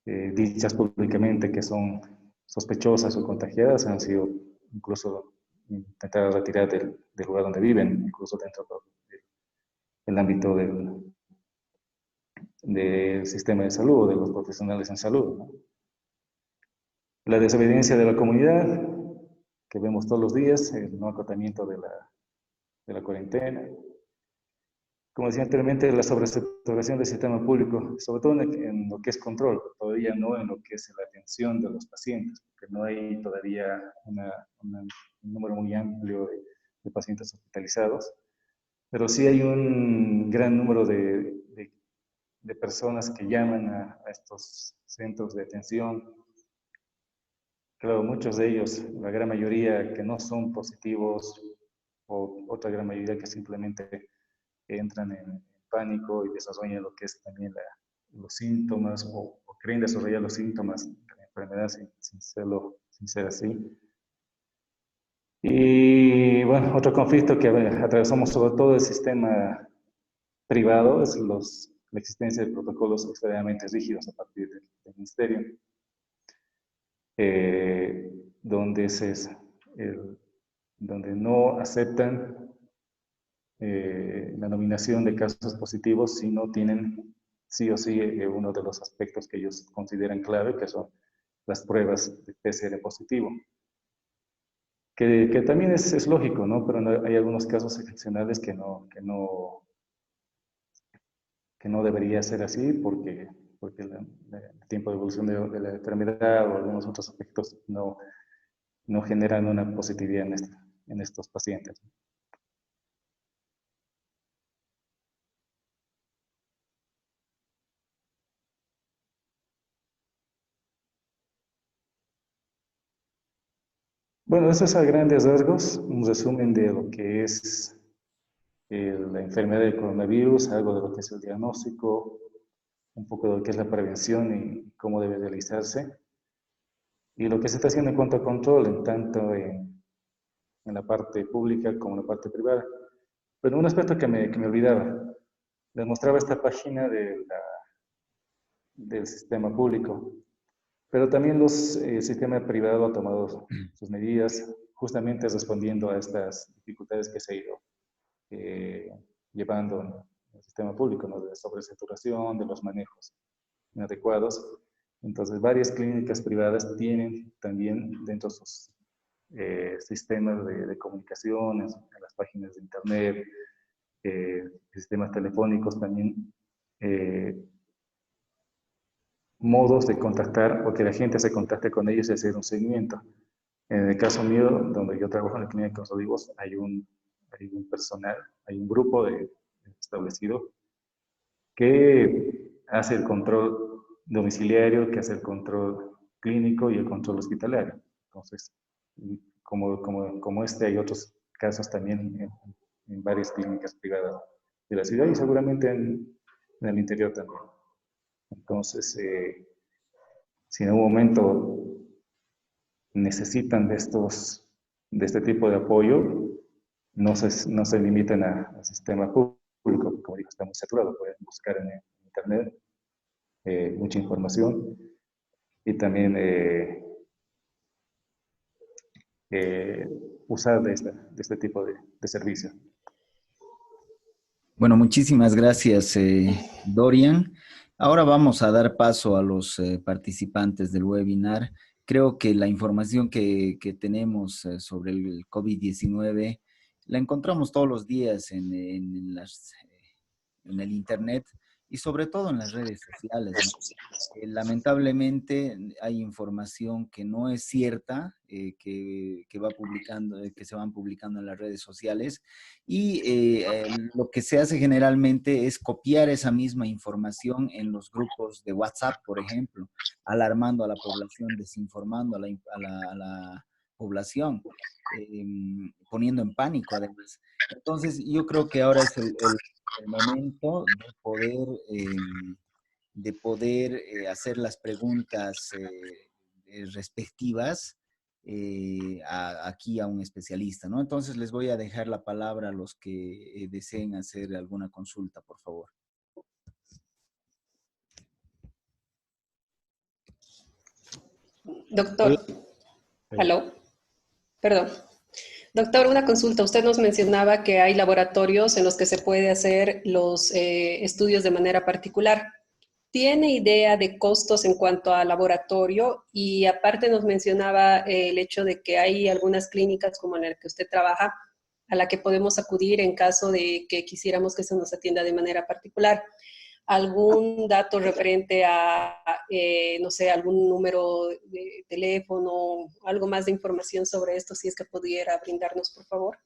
dichas públicamente que son sospechosas o contagiadas, han sido incluso intentadas retirar del lugar donde viven, incluso dentro del ámbito del sistema de salud, de los profesionales en salud, ¿no? La desobediencia de la comunidad, que vemos todos los días, el no acatamiento de la cuarentena. Como decía anteriormente, la sobresaturación del sistema público, sobre todo en lo que es control, todavía no en lo que es la atención de los pacientes, porque no hay todavía un número muy amplio de pacientes hospitalizados. Pero sí hay un gran número de personas que llaman a estos centros de atención. Claro, muchos de ellos, la gran mayoría que no son positivos, o otra gran mayoría que simplemente entran en pánico y desarrollan lo que es también los síntomas, o creen desarrollar los síntomas de la enfermedad sin ser así. Y bueno, otro conflicto que atravesamos sobre todo el sistema privado es la existencia de protocolos extremadamente rígidos a partir del ministerio, eh, donde, donde no aceptan la nominación de casos positivos si no tienen sí o sí uno de los aspectos que ellos consideran clave, que son las pruebas de PCR positivo. Que también es lógico, ¿no? Pero hay algunos casos excepcionales que no debería ser así porque el tiempo de evolución de la enfermedad o algunos otros aspectos no generan una positividad en estos pacientes. Bueno, eso es a grandes rasgos, un resumen de lo que es la enfermedad del coronavirus, algo de lo que es el diagnóstico, un poco de lo que es la prevención y cómo debe realizarse, y lo que se está haciendo en cuanto a control, tanto en la parte pública como en la parte privada. Pero un aspecto que me olvidaba, les mostraba esta página del sistema público, pero también el sistema privado ha tomado sus medidas justamente respondiendo a estas dificultades que se ha ido llevando en el sistema público, ¿no? De sobresaturación, de los manejos inadecuados. Entonces, varias clínicas privadas tienen también dentro de sus sistemas de comunicaciones, en las páginas de internet, sistemas telefónicos también, modos de contactar o que la gente se contacte con ellos y hacer un seguimiento. En el caso mío, donde yo trabajo en la clínica de Los Olivos, hay un personal, hay un grupo establecido que hace el control domiciliario, que hace el control clínico y el control hospitalario. Entonces, como este, hay otros casos también en varias clínicas privadas de la ciudad y seguramente en el interior también. Entonces, si en un momento necesitan de este tipo de apoyo, no se limiten al sistema público, como digo, está muy saturado, pueden buscar en internet mucha información y también usar de este tipo de servicio. Bueno, muchísimas gracias, Dorian. Ahora vamos a dar paso a los participantes del webinar. Creo que la información que tenemos sobre el COVID-19 la encontramos todos los días en el Internet y sobre todo en las redes sociales, ¿no? Lamentablemente hay información que no es cierta, que se van publicando en las redes sociales y lo que se hace generalmente es copiar esa misma información en los grupos de WhatsApp, por ejemplo, alarmando a la población, desinformando a la población, poniendo en pánico además. Entonces yo creo que ahora es el momento de poder hacer las preguntas respectivas aquí a un especialista, ¿no? Entonces les voy a dejar la palabra a los que deseen hacer alguna consulta, por favor. Doctor, hello, perdón. Doctor, una consulta. Usted nos mencionaba que hay laboratorios en los que se puede hacer los estudios de manera particular. ¿Tiene idea de costos en cuanto a laboratorio? Y aparte nos mencionaba el hecho de que hay algunas clínicas como en la que usted trabaja a la que podemos acudir en caso de que quisiéramos que se nos atienda de manera particular. ¿Algún dato referente a, no sé, algún número de teléfono, algo más de información sobre esto, si es que pudiera brindarnos, por favor?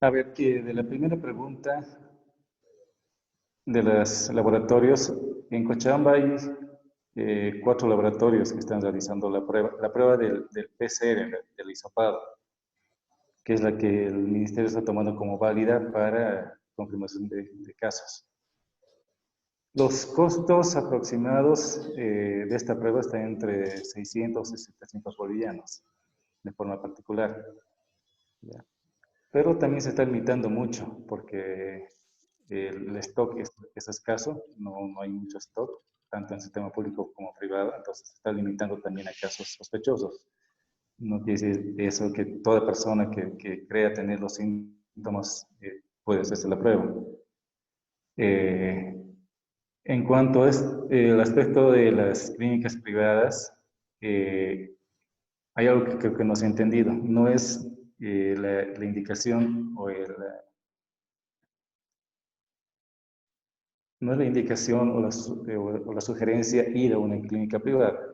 A ver, que de la primera pregunta de los laboratorios, en Cochabamba hay 4 laboratorios que están realizando la prueba del PCR, del hisopado, que es la que el ministerio está tomando como válida para confirmación de casos. Los costos aproximados de esta prueba están entre 600 y 700 bolivianos, de forma particular. ¿Ya? Pero también se está limitando mucho, porque el stock es escaso, no hay mucho stock, tanto en el sistema público como privado, entonces se está limitando también a casos sospechosos. No quiere decir eso que toda persona que crea tener los síntomas puede hacerse la prueba. En cuanto a el aspecto de las clínicas privadas, hay algo que creo que no se ha entendido. No es la indicación no es la indicación o la sugerencia ir a una clínica privada.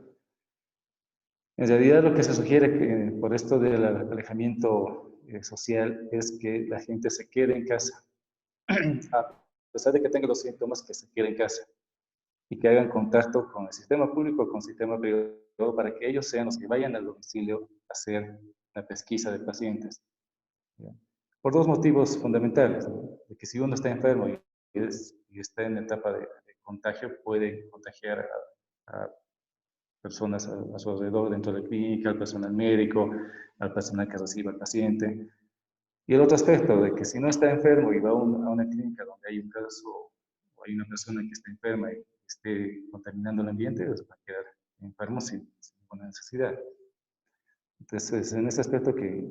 En realidad lo que se sugiere por esto del alejamiento social es que la gente se quede en casa. A pesar de que tenga los síntomas, que se quede en casa y que hagan contacto con el sistema público o con el sistema privado para que ellos sean los que vayan al domicilio a hacer la pesquisa de pacientes. ¿Ya? Por 2 motivos fundamentales, ¿no? De que si uno está enfermo y está en etapa de contagio, puede contagiar a personas a su alrededor dentro de la clínica, al personal médico, al personal que recibe al paciente. Y el otro aspecto de que si no está enfermo y va a una clínica donde hay un caso o hay una persona que está enferma y esté contaminando el ambiente, pues va a quedar enfermo sin ninguna necesidad. Entonces, en ese aspecto que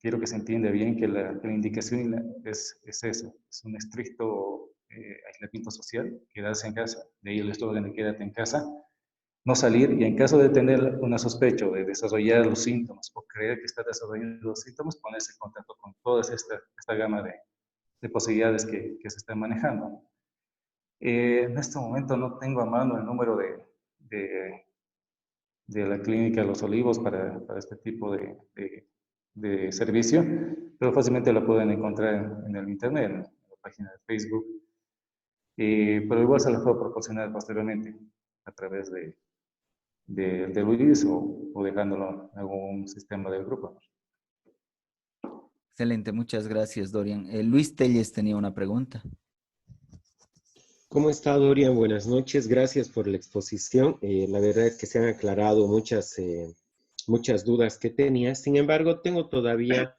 quiero que se entienda bien que la indicación es eso, es un estricto aislamiento social, quedarse en casa, de ahí el eslogan de quédate en casa, no salir y en caso de tener una sospecha o de desarrollar los síntomas o creer que está desarrollando los síntomas, ponerse en contacto con toda esta gama de posibilidades que se están manejando. En este momento no tengo a mano el número de la clínica Los Olivos para este tipo de servicio, pero fácilmente lo pueden encontrar en el internet, en la página de Facebook, pero igual se las puedo proporcionar posteriormente a través de Luis o dejándolo en algún sistema del grupo. Excelente, muchas gracias, Dorian. Luis Telles tenía una pregunta. ¿Cómo está, Dorian? Buenas noches, gracias por la exposición. La verdad es que se han aclarado muchas dudas que tenía. Sin embargo, tengo todavía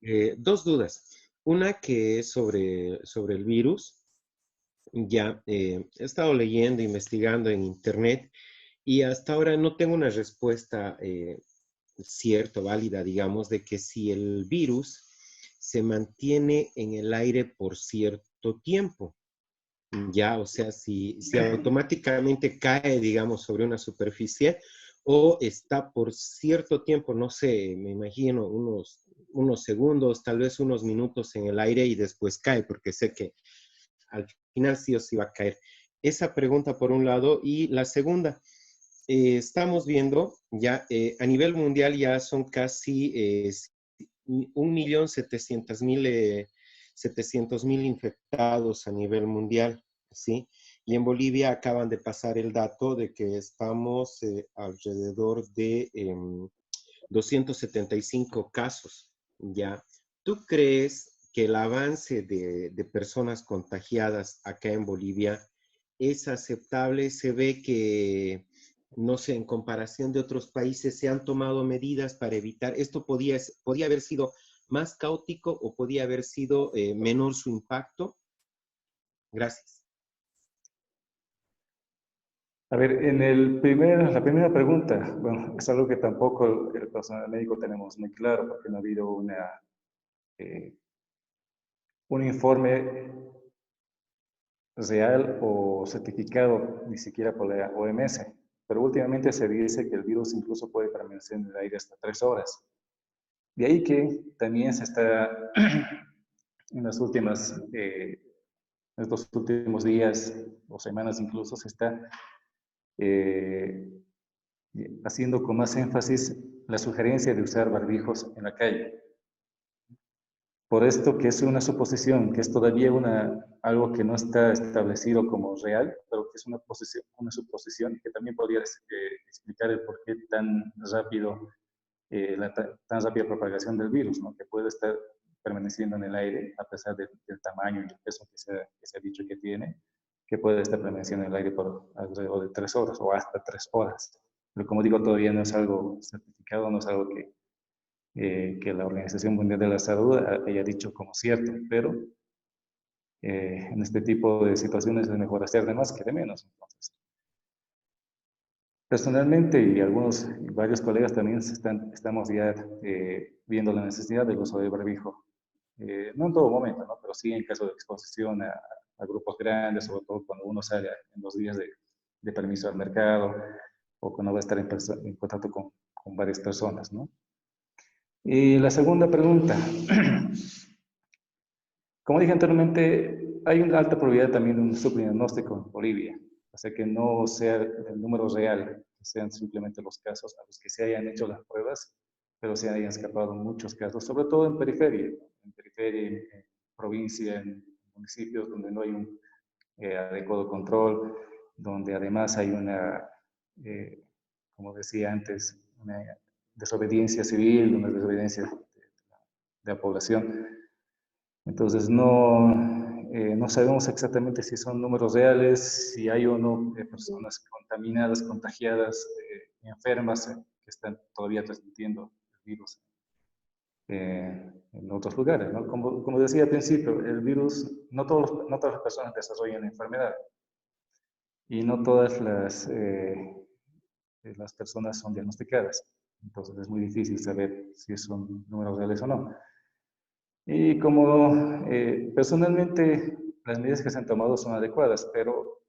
2 dudas. Una que es sobre el virus. Ya he estado leyendo, investigando en internet y hasta ahora no tengo una respuesta cierta, válida, digamos, de que si el virus se mantiene en el aire por cierto tiempo. Ya, o sea, si automáticamente cae, digamos, sobre una superficie o está por cierto tiempo, no sé, me imagino unos segundos, tal vez unos minutos en el aire y después cae, porque sé que al final sí o sí va a caer. Esa pregunta por un lado. Y la segunda, estamos viendo ya a nivel mundial ya son casi 1.700.000 infectados a nivel mundial, ¿sí? Y en Bolivia acaban de pasar el dato de que estamos alrededor de 275 casos, ¿ya? ¿Tú crees que el avance de personas contagiadas acá en Bolivia es aceptable? Se ve que, no sé, en comparación de otros países se han tomado medidas para evitar, esto podía haber sido más caótico o podía haber sido menor su impacto. Gracias. A ver, la primera pregunta, bueno, es algo que tampoco el personal médico tenemos muy claro, porque no ha habido un informe real o certificado, ni siquiera por la OMS. Pero últimamente se dice que el virus incluso puede permanecer en el aire hasta 3 horas. De ahí que también se está, en estos últimos días o semanas incluso, se está haciendo con más énfasis la sugerencia de usar barbijos en la calle. Por esto que es una suposición, que es todavía algo que no está establecido como real, pero que es una suposición que también podría explicar el por qué tan rápido, tan rápida propagación del virus, ¿no? Que puede estar permaneciendo en el aire a pesar del tamaño y el peso que se ha dicho que tiene, que puede estar permaneciendo en el aire por alrededor de 3 horas o hasta 3 horas. Pero como digo, todavía no es algo certificado, no es algo que la Organización Mundial de la Salud haya dicho como cierto, pero en este tipo de situaciones es mejor hacer de más que de menos. Entonces, personalmente y varios colegas también estamos ya viendo la necesidad del uso del barbijo. No en todo momento, ¿no? Pero sí en caso de exposición a grupos grandes, sobre todo cuando uno sale en los días de permiso al mercado o cuando va a estar en contacto con varias personas, ¿no? Y la segunda pregunta. Como dije anteriormente, hay una alta probabilidad también de un subdiagnóstico en Bolivia. O sea, que no sea el número real, que sean simplemente los casos a los que se hayan hecho las pruebas, pero se hayan escapado muchos casos, sobre todo en periferia, en provincia, en municipios donde no hay un adecuado control, donde además hay como decía antes, una desobediencia civil, una desobediencia de la población. Entonces no sabemos exactamente si son números reales, si hay o no personas contaminadas, contagiadas, enfermas que están todavía transmitiendo el virus en otros lugares, ¿no? Como decía al principio, el virus, no todas las personas desarrollan la enfermedad y no todas las personas son diagnosticadas. Entonces es muy difícil saber si son números reales o no. Y como personalmente las medidas que se han tomado son adecuadas, pero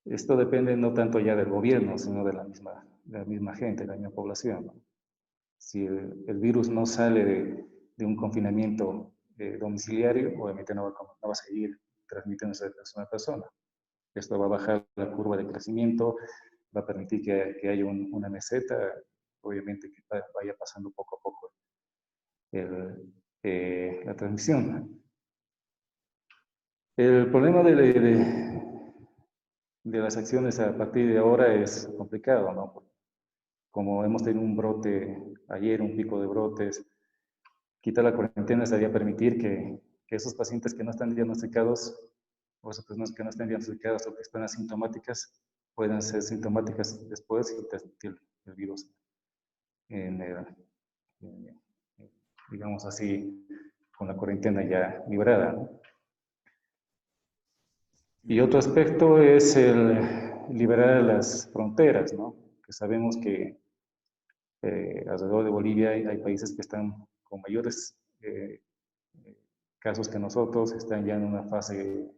esto depende no tanto ya del gobierno, sino de la misma gente, de la misma población, ¿no? Si el virus no sale de un confinamiento domiciliario, obviamente no va a seguir transmitiéndose de persona a persona. Esto va a bajar la curva de crecimiento, va a permitir que haya una meseta, obviamente que vaya pasando poco a poco la transmisión. El problema de las acciones a partir de ahora es complicado, ¿no? Como hemos tenido un brote ayer, un pico de brotes, quitar la cuarentena sería permitir que esos pacientes que no están diagnosticados, o esas personas que no están diagnosticadas o que están asintomáticas, puedan ser sintomáticas después y transmitir el virus digamos así, con la cuarentena ya librada, ¿no? Y otro aspecto es el liberar las fronteras, ¿no? Que sabemos que alrededor de Bolivia hay países que están con mayores casos que nosotros, están ya en una fase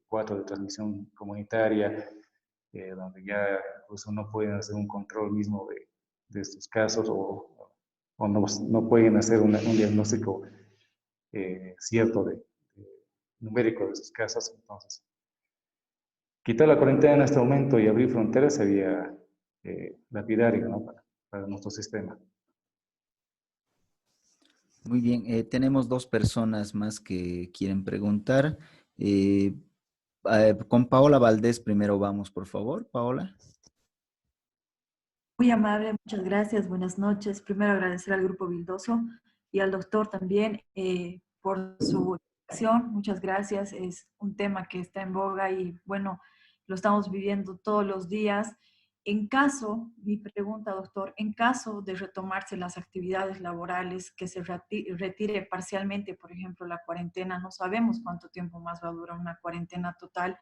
4 de transmisión comunitaria, donde ya incluso no pueden hacer un control mismo de estos casos o no pueden hacer un diagnóstico cierto numérico de sus casos. Entonces, quitar la cuarentena en este momento y abrir fronteras sería lapidario, ¿no? para nuestro sistema. Muy bien, tenemos dos personas más que quieren preguntar. Con Paola Valdés primero vamos, por favor. Paola. Muy amable, muchas gracias, buenas noches. Primero agradecer al Grupo Bildoso y al doctor también por su acción. Muchas gracias, es un tema que está en boga y bueno, lo estamos viviendo todos los días. Mi pregunta, doctor, en caso de retomarse las actividades laborales, que se retire parcialmente, por ejemplo, la cuarentena, no sabemos cuánto tiempo más va a durar una cuarentena total,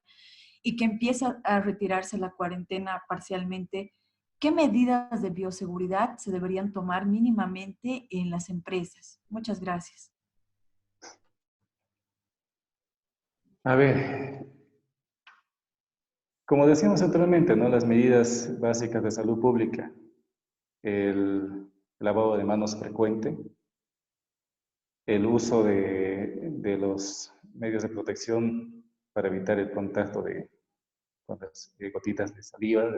y que empieza a retirarse la cuarentena parcialmente, ¿qué medidas de bioseguridad se deberían tomar mínimamente en las empresas? Muchas gracias. A ver, como decíamos anteriormente, ¿no? Las medidas básicas de salud pública, el lavado de manos frecuente, el uso de los medios de protección para evitar el contacto con las gotitas de saliva,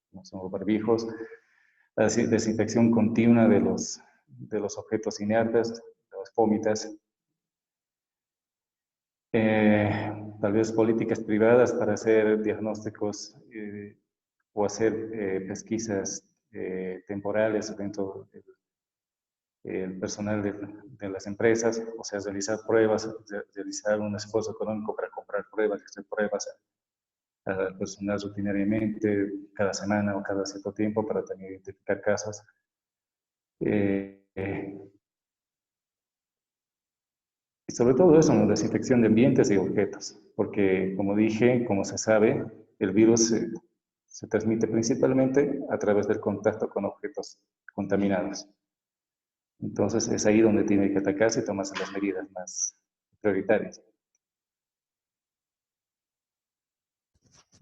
como son los barbijos, la desinfección continua de de los objetos inertes, de las fómitas. Tal vez políticas privadas para hacer diagnósticos o hacer pesquisas temporales dentro del personal de las empresas, o sea, realizar pruebas, realizar un esfuerzo económico para comprar pruebas, hacer pruebas al personal rutinariamente, cada semana o cada cierto tiempo para también identificar casos. Y sobre todo eso, ¿no? Desinfección de ambientes y objetos, porque como dije, como se sabe, el virus se transmite principalmente a través del contacto con objetos contaminados. Entonces es ahí donde tiene que atacarse y tomarse las medidas más prioritarias.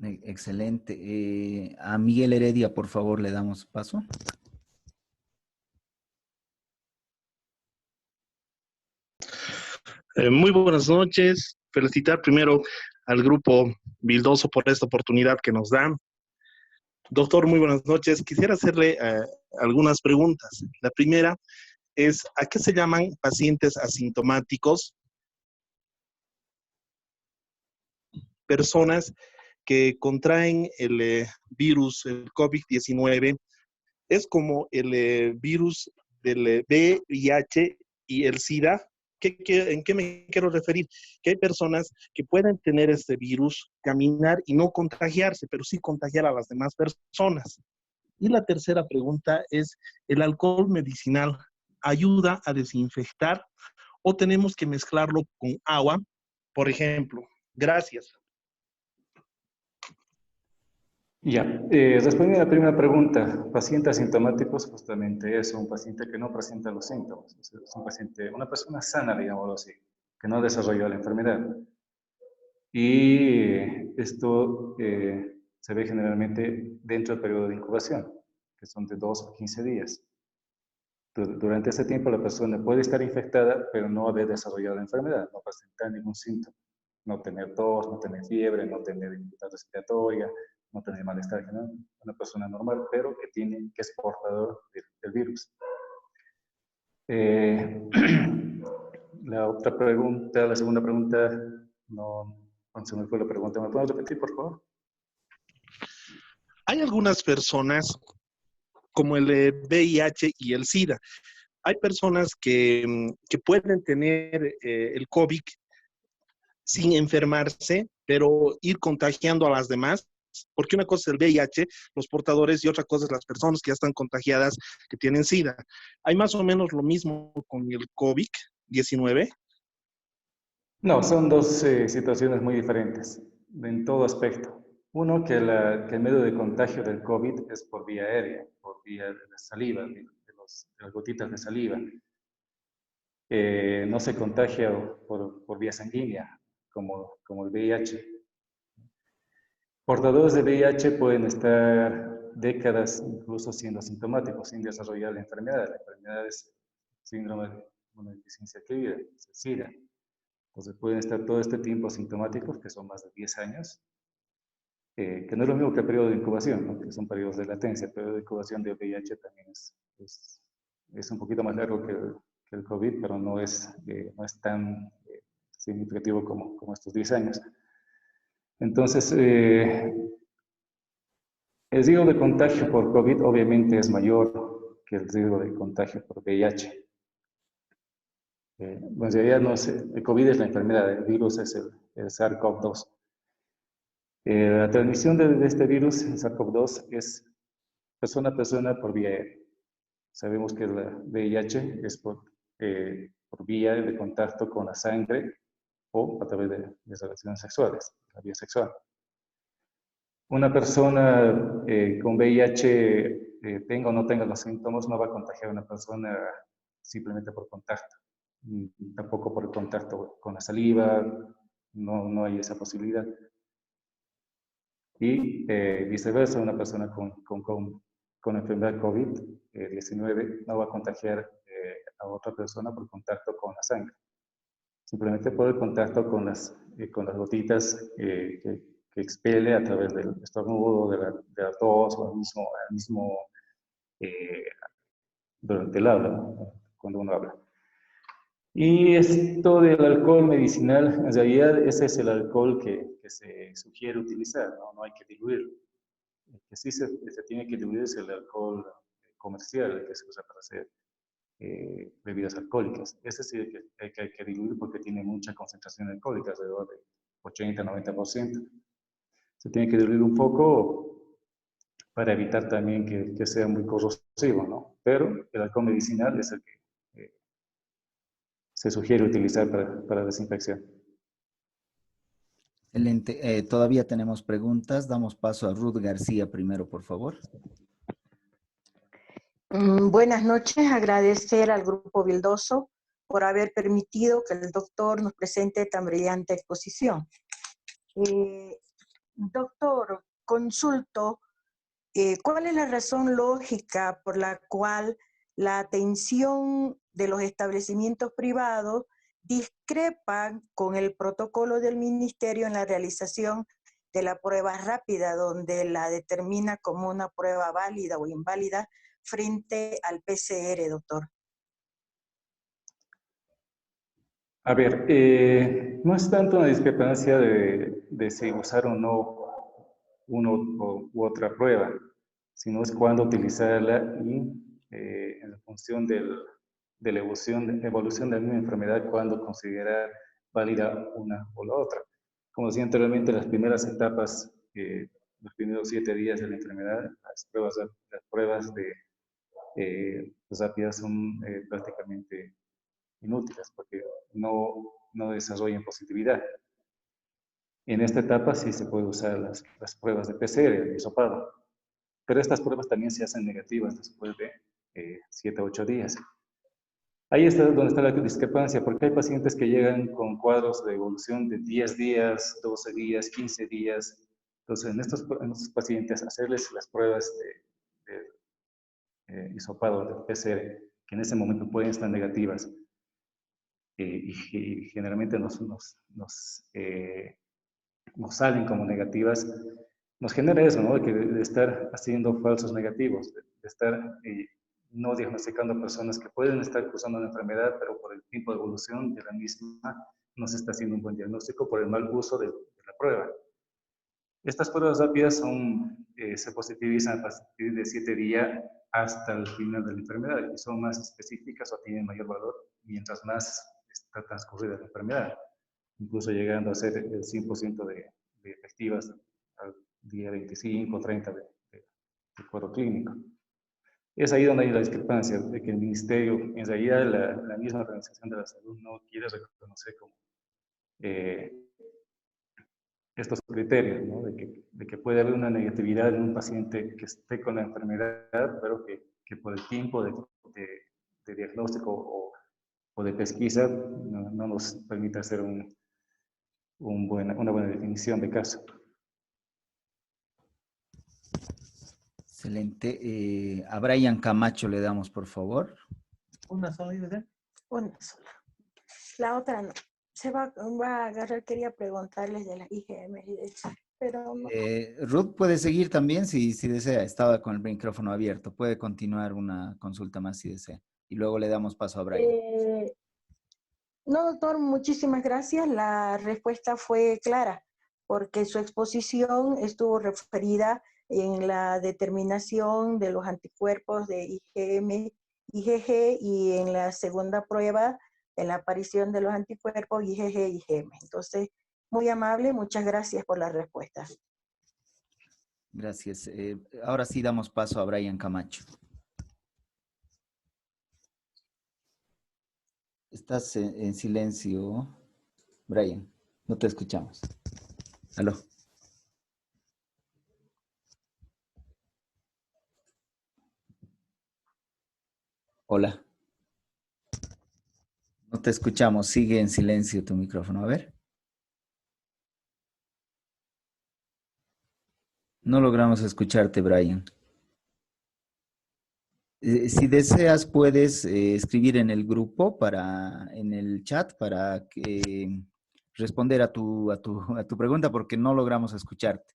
Excelente. A Miguel Heredia, por favor, le damos paso. Muy buenas noches. Felicitar primero al grupo Bildoso por esta oportunidad que nos dan. Doctor, muy buenas noches. Quisiera hacerle algunas preguntas. La primera es, ¿a qué se llaman pacientes asintomáticos? Personas que contraen el virus, el COVID-19, es como el virus del VIH y el SIDA. ¿En qué me quiero referir? Que hay personas que pueden tener este virus, caminar y no contagiarse, pero sí contagiar a las demás personas. Y la tercera pregunta es, ¿el alcohol medicinal ayuda a desinfectar o tenemos que mezclarlo con agua? Por ejemplo. Gracias. Ya, respondiendo a la primera pregunta, pacientes asintomáticos, justamente es un paciente que no presenta los síntomas, es un paciente, una persona sana, digámoslo así, que no desarrolló la enfermedad. Y esto se ve generalmente dentro del periodo de incubación, que son de 2 a 15 días. Durante ese tiempo la persona puede estar infectada, pero no haber desarrollado la enfermedad, no presentar ningún síntoma, no tener tos, no tener fiebre, no tener dificultad respiratoria, no tener malestar general, una persona normal, pero que es portador del virus. La otra pregunta, la segunda pregunta, no se me fue la pregunta. ¿Me puedes repetir, por favor? Hay algunas personas, como el VIH y el SIDA, hay personas que pueden tener el COVID sin enfermarse, pero ir contagiando a las demás, porque una cosa es el VIH, los portadores, y otra cosa es las personas que ya están contagiadas, que tienen SIDA. ¿Hay más o menos lo mismo con el COVID-19? No, son dos situaciones muy diferentes en todo aspecto. Uno, que el medio de contagio del COVID es por vía aérea, por vía de la saliva, de las gotitas de saliva. No se contagia por vía sanguínea, como el VIH. Portadores de VIH pueden estar décadas incluso siendo asintomáticos, sin desarrollar la enfermedad. La enfermedad es síndrome de inmunodeficiencia adquirida, es el SIDA. Entonces pueden estar todo este tiempo asintomáticos, que son más de 10 años, que no es lo mismo que el periodo de incubación, ¿no? Que son periodos de latencia. El periodo de incubación de VIH también es un poquito más largo que el COVID, pero no es tan significativo como estos 10 años. Entonces, el riesgo de contagio por COVID obviamente es mayor que el riesgo de contagio por VIH. Bueno, en realidad no sé, el COVID es la enfermedad, el virus es el SARS-CoV-2. La transmisión de este virus, el SARS-CoV-2, es persona a persona por vía aérea. Sabemos que la VIH es por vía de contacto con la sangre o a través de relaciones sexuales, la vía sexual. Una persona con VIH, tenga o no tenga los síntomas, no va a contagiar a una persona simplemente por contacto. Tampoco por el contacto con la saliva, no hay esa posibilidad. Y viceversa, una persona con enfermedad COVID-19 no va a contagiar a otra persona por contacto con la sangre. Simplemente por el contacto con las gotitas que expele a través del estornudo, de la tos o al mismo durante el habla, ¿no? Cuando uno habla. Y esto del alcohol medicinal, en realidad ese es el alcohol que se sugiere utilizar, ¿no? No hay que diluirlo. El que sí se tiene que diluir es el alcohol comercial, el que se usa para hacer bebidas alcohólicas. Ese sí hay que diluir porque tiene mucha concentración alcohólica, alrededor de 80-90%. Se tiene que diluir un poco para evitar también que sea muy corrosivo, ¿no? Pero el alcohol medicinal es el que se sugiere utilizar para desinfección. Excelente. Todavía tenemos preguntas. Damos paso a Ruth García primero, por favor. Buenas noches, agradecer al Grupo Bildoso por haber permitido que el doctor nos presente tan brillante exposición. Doctor, consulto, ¿cuál es la razón lógica por la cual la atención de los establecimientos privados discrepan con el protocolo del Ministerio en la realización de la prueba rápida, donde la determina como una prueba válida o inválida frente al PCR, doctor? A ver, no es tanto una discrepancia de si usar o no una u otra prueba, sino es cuándo utilizarla y en función de la evolución de la misma enfermedad, cuándo considerar válida una o la otra. Como decía anteriormente, las primeras etapas, los primeros 7 días de la enfermedad, las pruebas rápidas son prácticamente inútiles porque no desarrollan positividad. En esta etapa sí se puede usar las pruebas de PCR, el hisopado, pero estas pruebas también se hacen negativas después de 7 a 8 días. Ahí está donde está la discrepancia, porque hay pacientes que llegan con cuadros de evolución de 10 días, 12 días, 15 días. Entonces, en estos pacientes, hacerles las pruebas de hisopado, de PCR, que en ese momento pueden estar negativas, y generalmente nos salen como negativas, nos genera eso, ¿no? De estar haciendo falsos negativos, de estar no diagnosticando a personas que pueden estar cursando una enfermedad, pero por el tiempo de evolución de la misma no se está haciendo un buen diagnóstico por el mal uso de la prueba. Estas pruebas rápidas se positivizan a partir de 7 días hasta el final de la enfermedad y son más específicas o tienen mayor valor mientras más está transcurrida la enfermedad, incluso llegando a ser el 100% de efectivas al día 25 o 30 de cuadro clínico. Es ahí donde hay la discrepancia, de que el Ministerio, en realidad la misma Organización de la Salud no quiere reconocer como estos criterios, ¿no? de que puede haber una negatividad en un paciente que esté con la enfermedad, pero que por el tiempo de diagnóstico o de pesquisa no nos permite hacer una buena definición de caso. Excelente. A Brian Camacho le damos, por favor. ¿Una sola idea? Una sola. La otra no. Se va a agarrar, quería preguntarles de la IgM, pero no. Ruth puede seguir también si desea. Estaba con el micrófono abierto. Puede continuar una consulta más si desea. Y luego le damos paso a Brian. No, doctor, muchísimas gracias. La respuesta fue clara, porque su exposición estuvo referida en la determinación de los anticuerpos de IgM, IgG, y en la segunda prueba, en la aparición de los anticuerpos IgG, IgM. Entonces, muy amable, muchas gracias por la respuesta. Gracias. Ahora sí damos paso a Brian Camacho. Estás en silencio, Brian. No te escuchamos. Aló. Hola. No te escuchamos. Sigue en silencio tu micrófono. A ver. No logramos escucharte, Brian. Si deseas, puedes escribir en el grupo, en el chat, para responder a tu pregunta, porque no logramos escucharte.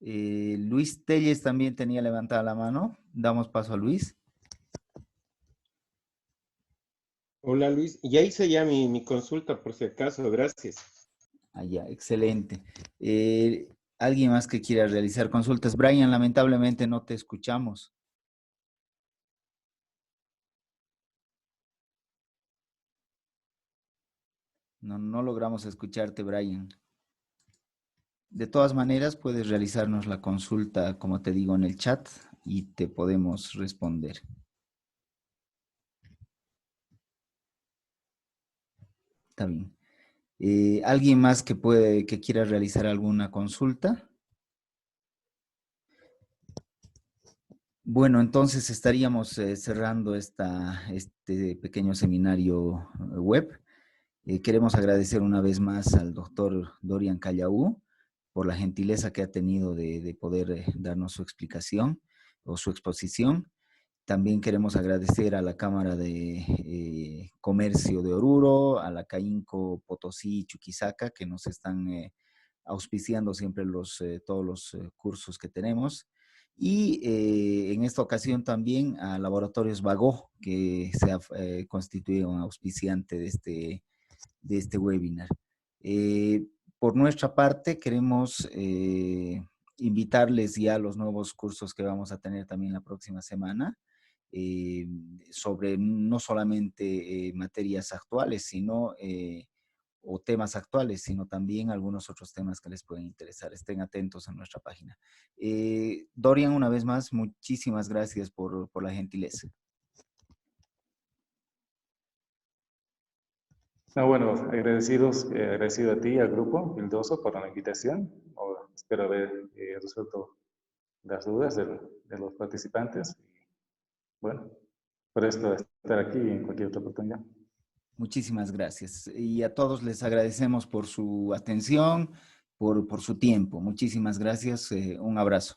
Luis Telles también tenía levantada la mano. Damos paso a Luis. Hola Luis, ya hice ya mi consulta por si acaso, gracias. Ya, excelente. ¿Alguien más que quiera realizar consultas? Brian, lamentablemente no te escuchamos. No logramos escucharte, Brian. De todas maneras, puedes realizarnos la consulta, como te digo, en el chat y te podemos responder. Está bien. ¿Alguien más que quiera realizar alguna consulta? Bueno, entonces estaríamos cerrando este pequeño seminario web. Queremos agradecer una vez más al doctor Dorian Callaú por la gentileza que ha tenido de poder darnos su explicación o su exposición. También queremos agradecer a la Cámara de Comercio de Oruro, a la CAINCO Potosí y Chuquisaca, que nos están auspiciando siempre todos los cursos que tenemos. Y en esta ocasión también a Laboratorios Bagó, que se ha constituido un auspiciante de este webinar. Por nuestra parte, queremos invitarles ya a los nuevos cursos que vamos a tener también la próxima semana, sobre no solamente materias actuales, o temas actuales, sino también algunos otros temas que les pueden interesar. Estén atentos a nuestra página. Dorian, una vez más, muchísimas gracias por la gentileza. No, bueno, agradecido a ti y al grupo Bildoso por la invitación. Espero haber resuelto las dudas de los participantes. Bueno, por esto estar aquí y en cualquier otra oportunidad. Muchísimas gracias. Y a todos les agradecemos por su atención, por su tiempo. Muchísimas gracias. Un abrazo.